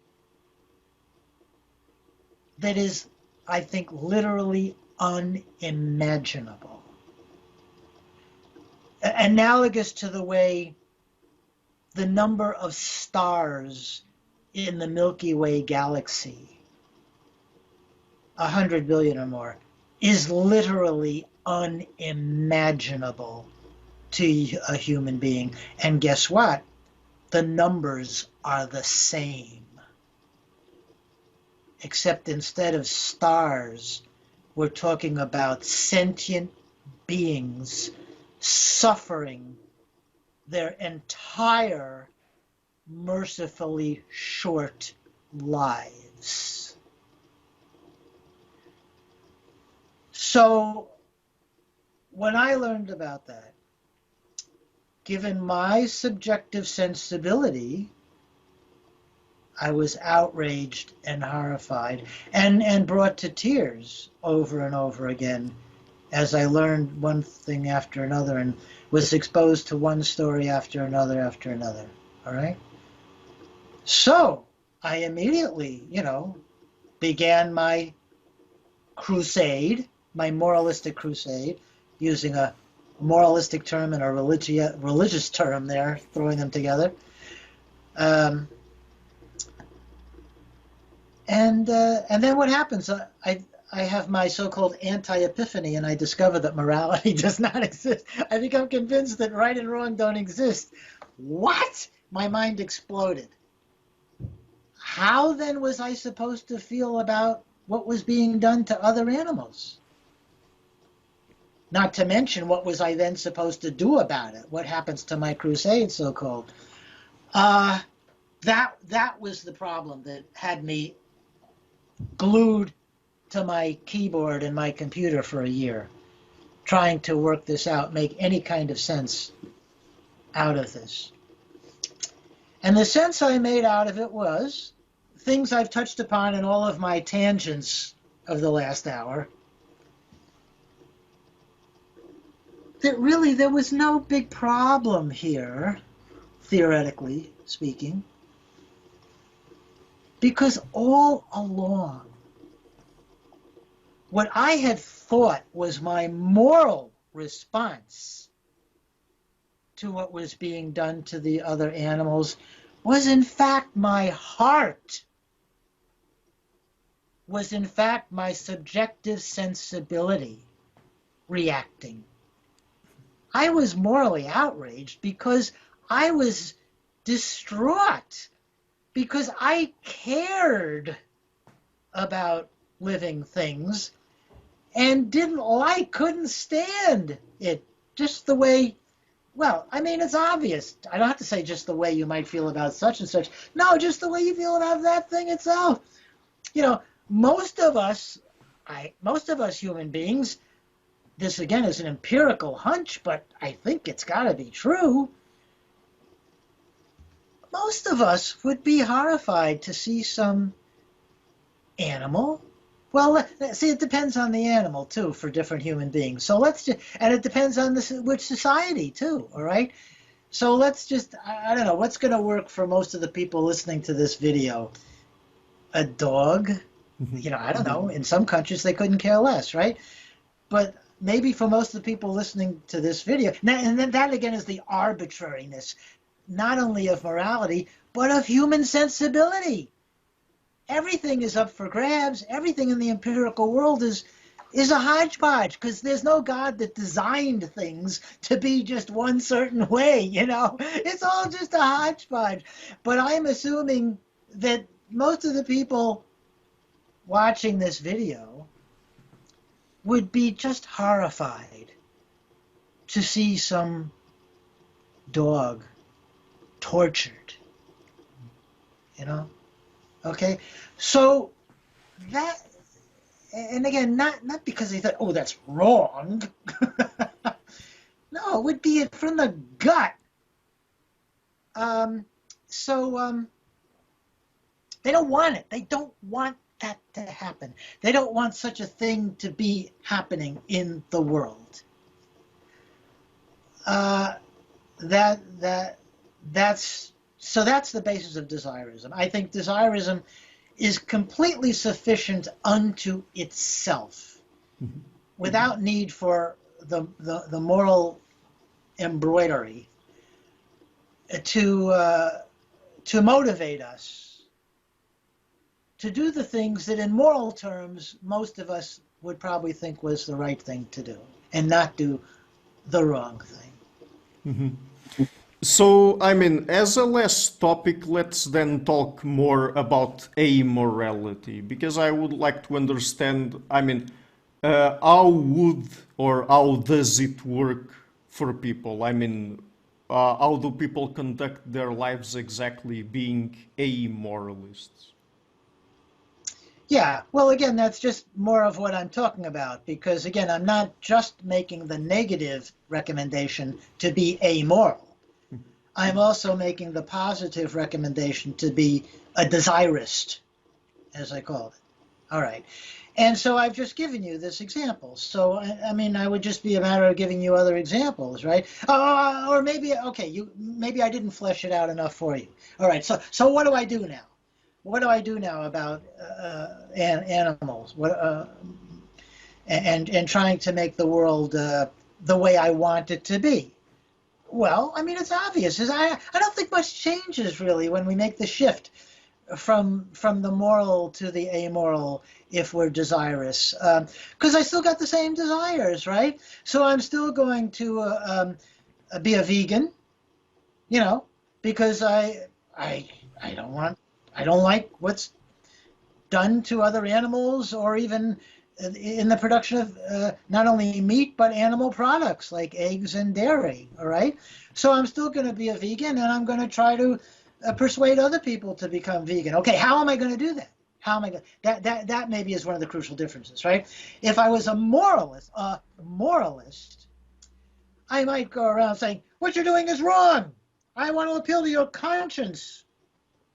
that is, I think, literally unimaginable. Analogous to the way the number of stars in the Milky Way galaxy, 100 billion or more, is literally unimaginable to a human being. And guess what? The numbers are the same. Except instead of stars, we're talking about sentient beings suffering their entire mercifully short lives. So when I learned about that, given my subjective sensibility, I was outraged and horrified and brought to tears over and over again as I learned one thing after another and was exposed to one story after another, all right? So I immediately, began my crusade, my moralistic crusade, using a moralistic term and a religious term there, throwing them together. And then what happens? I have my so-called anti-epiphany, and I discover that morality does not exist. I become convinced that right and wrong don't exist. What? my mind exploded. How then was I supposed to feel about what was being done to other animals? Not to mention, what was I then supposed to do about it? What happens to my crusade, so-called? That was the problem that had me glued to my keyboard and my computer for a year, trying to work this out, make any kind of sense out of this. And the sense I made out of it was things I've touched upon in all of my tangents of the last hour, that really there was no big problem here, theoretically speaking, because all along, what I had thought was my moral response to what was being done to the other animals was in fact my heart, was in fact my subjective sensibility reacting. I was morally outraged because I was distraught, because I cared about living things and couldn't stand it just the way, well, I mean, it's obvious. I don't have to say just the way you might feel about such and such. No, just the way you feel about that thing itself. You know, most of us human beings, this again is an empirical hunch, but I think it's got to be true. Most of us would be horrified to see some animal. Well, see, it depends on the animal too for different human beings. So and it depends on which society too. All right. So I don't know what's going to work for most of the people listening to this video. A dog, I don't know. In some countries they couldn't care less, right? But maybe for most of the people listening to this video, and then that again is the arbitrariness, not only of morality, but of human sensibility. Everything is up for grabs. Everything in the empirical world is a hodgepodge, because there's no God that designed things to be just one certain way, It's all just a hodgepodge. But I'm assuming that most of the people watching this video would be just horrified to see some dog tortured, Okay, so that, and again, not because they thought, oh, that's wrong. No, it would be from the gut. So they don't want it. They don't want that to happen. They don't want such a thing to be happening in the world. That's the basis of Desirism. I think Desirism is completely sufficient unto itself, without need for the moral embroidery to motivate us to do the things that in moral terms most of us would probably think was the right thing to do, and not do the wrong thing. Mm-hmm. So, I mean, as a last topic, let's then talk more about amorality, because I would like to understand, how does it work for people? How do people conduct their lives exactly being amoralists? Yeah, well, again, that's just more of what I'm talking about, because, again, I'm not just making the negative recommendation to be amoral. I'm also making the positive recommendation to be a desirist, as I called it. All right. And so I've just given you this example. So, I would just be a matter of giving you other examples, right? Or maybe, okay, maybe I didn't flesh it out enough for you. All right, so what do I do now? What do I do now about animals? And trying to make the world the way I want it to be? Well, it's obvious. I don't think much changes really when we make the shift from the moral to the amoral if we're desirous, because I still got the same desires, right? So I'm still going to be a vegan, because I don't like what's done to other animals, or even in the production of not only meat but animal products like eggs and dairy. All right, so I'm still going to be a vegan, and I'm going to try to persuade other people to become vegan. Okay, how am I going to do that? How am I going? That maybe is one of the crucial differences, right? If I was a moralist, I might go around saying, "What you're doing is wrong. I want to appeal to your conscience.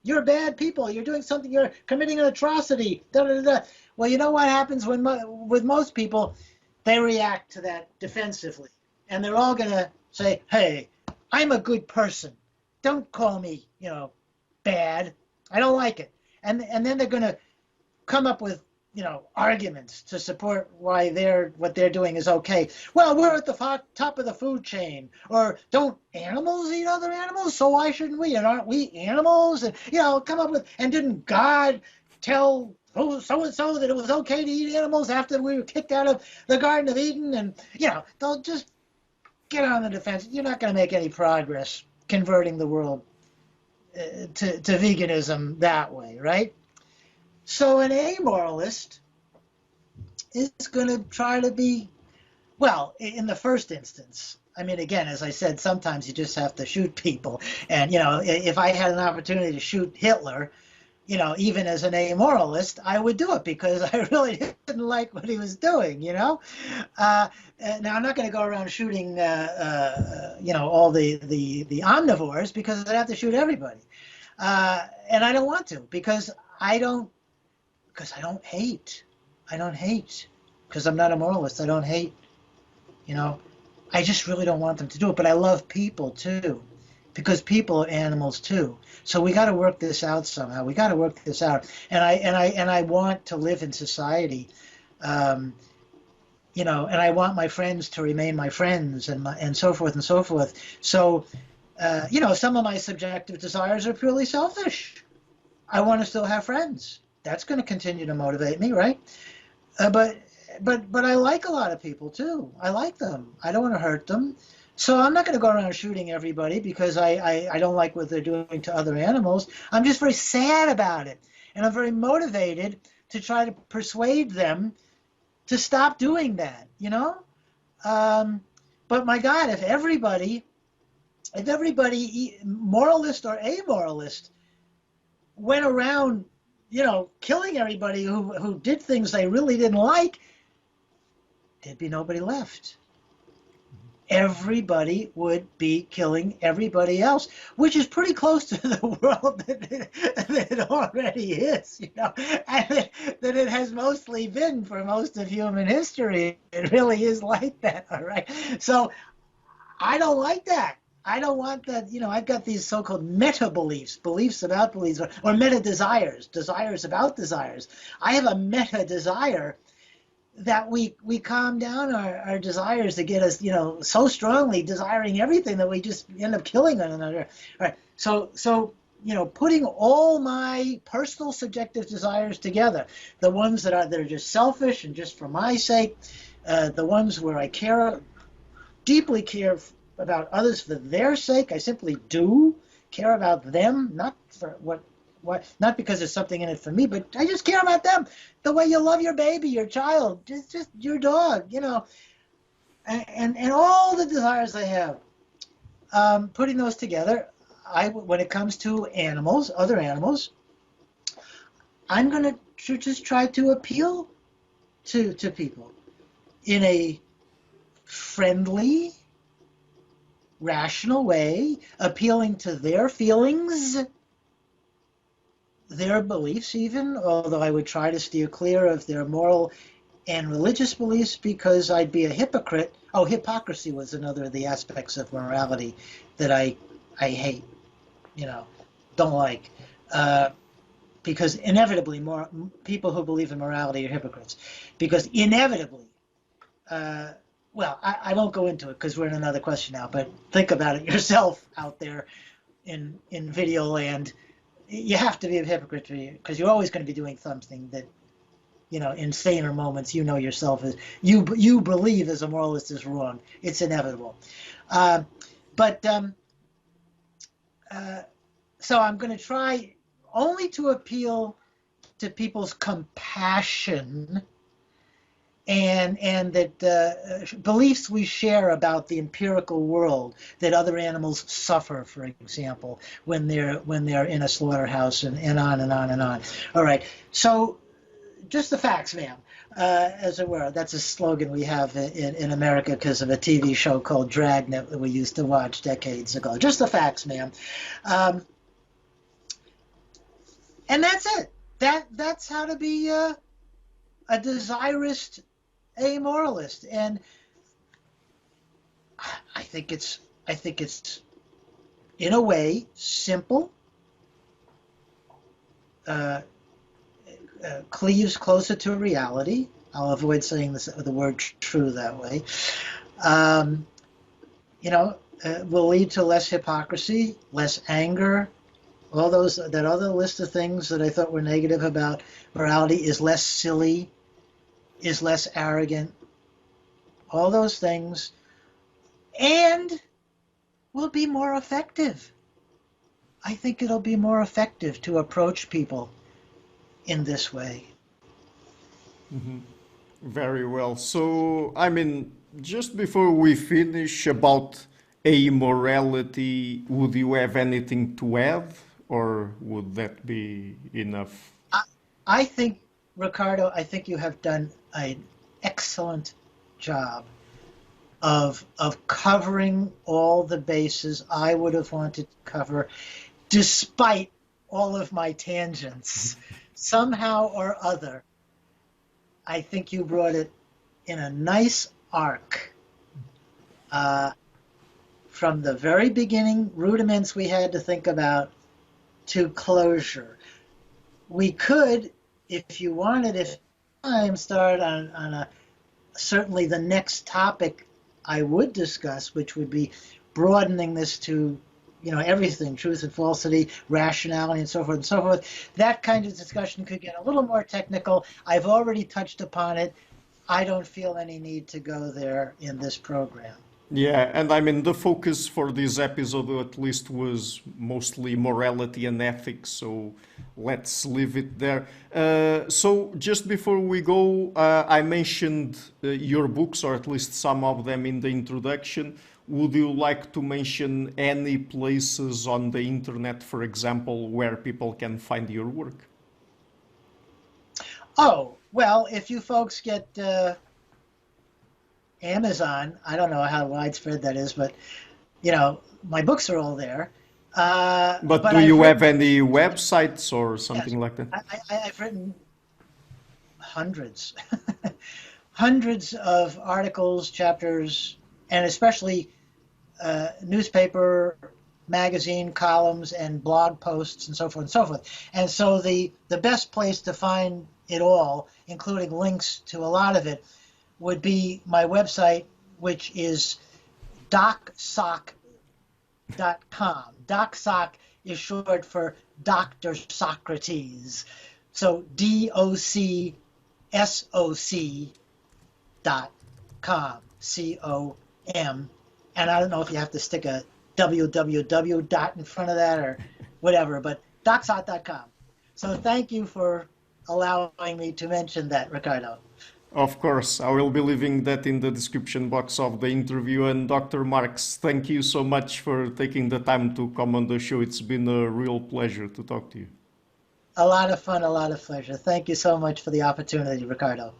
You're bad people. You're doing something. You're committing an atrocity." Da, da, da, da. Well, you know what happens with most people? They react to that defensively, and they're all going to say, "Hey, I'm a good person. Don't call me, bad. I don't like it." And then they're going to come up with, arguments to support why what they're doing is okay. Well, we're at the top of the food chain, or don't animals eat other animals? So why shouldn't we? And aren't we animals? And come up with, and didn't God tell so-and-so that it was okay to eat animals after we were kicked out of the Garden of Eden? And they'll just get on the defense. You're not going to make any progress converting the world to veganism that way, right? So an amoralist is going to try to be, well, in the first instance, I mean, again, as I said, sometimes you just have to shoot people. And, if I had an opportunity to shoot Hitler, even as an amoralist, I would do it, because I really didn't like what he was doing, Now, I'm not going to go around shooting, all the omnivores, because I'd have to shoot everybody. And I don't want to, because I don't hate. I don't hate, because I'm not a moralist. I don't hate. I just really don't want them to do it. But I love people too, because people are animals too. So we got to work this out somehow. We got to work this out. And I want to live in society, and I want my friends to remain my friends, and so forth and so forth. So, some of my subjective desires are purely selfish. I want to still have friends. That's going to continue to motivate me, right? But I like a lot of people too. I like them. I don't want to hurt them. So I'm not going to go around shooting everybody because I don't like what they're doing to other animals. I'm just very sad about it. And I'm very motivated to try to persuade them to stop doing that, But my God, if everybody, moralist or amoralist, went around killing everybody who did things they really didn't like, there'd be nobody left. Everybody would be killing everybody else, which is pretty close to the world that it already is, and that it has mostly been for most of human history. It really is like that, all right? So I don't like that. I don't want that, I've got these so-called meta-beliefs, beliefs about beliefs, or meta-desires, desires about desires. I have a meta-desire that we calm down our desires to get us, so strongly desiring everything that we just end up killing one another. All right. So putting all my personal subjective desires together, the ones that are just selfish and just for my sake, the ones where I deeply care about others for their sake. I simply do care about them, not for not because there's something in it for me, but I just care about them. The way you love your baby, your child, just your dog, and all the desires I have. Putting those together, when it comes to animals, other animals, I'm going to just try to appeal to people in a friendly, rational way, appealing to their feelings, their beliefs even, although I would try to steer clear of their moral and religious beliefs because I'd be a hypocrite. Oh, hypocrisy was another of the aspects of morality that I hate, don't like. Because inevitably people who believe in morality are hypocrites. Because inevitably, well, I won't go into it because we're in another question now, but think about it yourself out there in video land. You have to be a hypocrite because you're always going to be doing something that, in saner moments, yourself is, you believe as a moralist is wrong. It's inevitable. But so I'm going to try only to appeal to people's compassion and that beliefs we share about the empirical world, that other animals suffer, for example, when they're in a slaughterhouse, and on and on and on. All right, so just the facts, ma'am, as it were. That's a slogan we have in America because of a TV show called Dragnet that we used to watch decades ago. Just the facts, ma'am. And that's it. That's how to be a desirist amoralist. And I think it's in a way simple, cleaves closer to reality. I'll avoid saying the word true that way. Will lead to less hypocrisy, less anger. All that other list of things that I thought were negative about morality is less silly, is less arrogant. All those things, and will be more effective. I think it'll be more effective to approach people in this way. Mm-hmm. Very well. So, just before we finish about amorality, would you have anything to add, or would that be enough? I think, Ricardo, you have done an excellent job of covering all the bases I would have wanted to cover, despite all of my tangents. Somehow or other, I think you brought it in a nice arc. From the very beginning, rudiments we had to think about, to closure. We could, if you wanted, if time, start on certainly the next topic I would discuss, which would be broadening this to everything, truth and falsity, rationality, and so forth and so forth. That kind of discussion could get a little more technical. I've already touched upon it. I don't feel any need to go there in this program. Yeah, and the focus for this episode at least was mostly morality and ethics, so let's leave it there. So just before we go, I mentioned your books, or at least some of them in the introduction. Would you like to mention any places on the internet, for example, where people can find your work? Oh, well, if you folks get Amazon, I don't know how widespread that is, but my books are all there. But do you have any websites or something like that? I've written hundreds, hundreds of articles, chapters, and especially newspaper, magazine columns, and blog posts, and so forth and so forth. And so the best place to find it all, including links to a lot of it, would be my website, which is docsoc.com. Docsoc is short for Dr. Socrates. So docsoc.com, C-O-M. And I don't know if you have to stick a www dot in front of that or whatever, but docsoc.com. So thank you for allowing me to mention that, Ricardo. Of course, I will be leaving that in the description box of the interview. And Dr. Marx, thank you so much for taking the time to come on the show. It's been a real pleasure to talk to you. A lot of fun, a lot of pleasure. Thank you so much for the opportunity, Ricardo.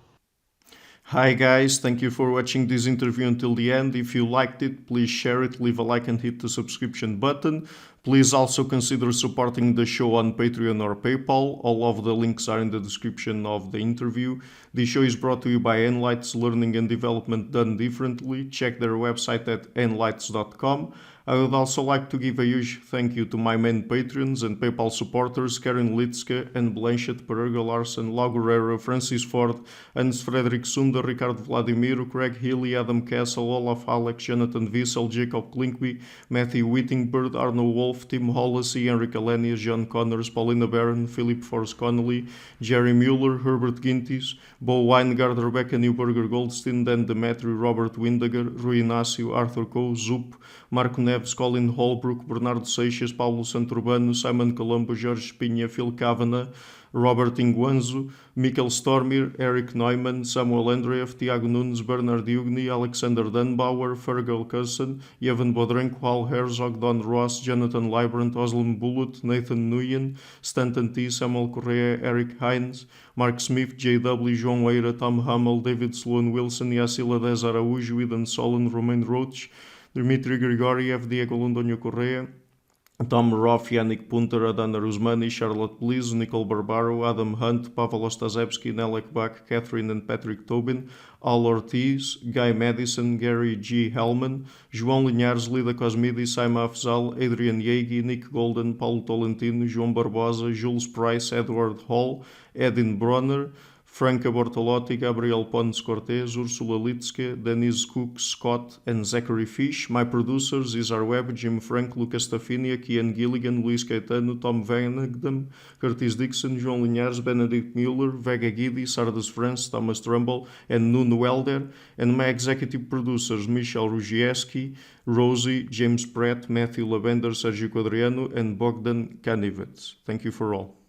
Hi guys, thank you for watching this interview until the end. If you liked it, please share it, leave a like and hit the subscription button. Please also consider supporting the show on Patreon or PayPal. All of the links are in the description of the interview. This show is brought to you by Enlights Learning and Development Done Differently. Check their website at enlights.com. I would also like to give a huge thank you to my main patrons and PayPal supporters, Karen Litzke, Anne Blanchett, Perega Larsen, Lau Guerrero, Francis Ford, Hans Frederick Sunder, Ricardo Vladimiro, Craig Healy, Adam Castle, Olaf Alex, Jonathan Wiesel, Jacob Klinkby, Matthew Whittingbird, Arno Wolf, Wolf, Tim Hollacy, Henry Kalenius, John Connors, Paulina Barron, Philip Forrest Connolly, Jerry Mueller, Herbert Gintis, Bo Weingart, Rebecca Newberger Goldstein, Dan Demetri, Robert Windiger, Rui Inácio, Arthur Coe, Zup, Marco Neves, Colin Holbrook, Bernardo Seixas, Paulo Santurbano, Simon Colombo, Jorge Espinha, Phil Kavanagh, Robert Inguanzo, Michael Stormir, Eric Neumann, Samuel Andreev, Tiago Nunes, Bernard Ugni, Alexander Dunbauer, Fergal Cusson, Evan Bodrenko, Hal Herzog, Don Ross, Jonathan Librant, Oslam Bullitt, Nathan Nguyen, Stanton T, Samuel Correa, Eric Hines, Mark Smith, J.W., João Eira, Tom Hummel, David Sloan Wilson, Yacila Dez Araújo, Eden Solon, Romain Roach, Dmitry Grigoriev, Diego Londonio Correa, Tom Roth, Yannick Punter, Adana Rusmani, Charlotte Bliss, Nicole Barbaro, Adam Hunt, Pavel Ostazewski, Nelek Bach, Catherine and Patrick Tobin, Al Ortiz, Guy Madison, Gary G. Hellman, João Linhares, Lida Cosmidi, Saima Afzal, Adrian Yegi, Nick Golden, Paulo Tolentino, João Barbosa, Jules Price, Edward Hall, Edin Bronner, Franca Bortolotti, Gabriel Pontes Cortez, Ursula Litske, Denise Cook, Scott, and Zachary Fish. My producers, Isar Webb, Jim Frank, Lucas Tafinia, Kian Gilligan, Luís Caetano, Tom Vanagdam, Curtis Dixon, João Linhares, Benedict Mueller, Vega Guidi, Sardas France, Thomas Trumbull, and Nuno Welder. And my executive producers, Michel Rugieski, Rosie, James Pratt, Matthew Lavender, Sergio Quadriano, and Bogdan Kanivets. Thank you for all.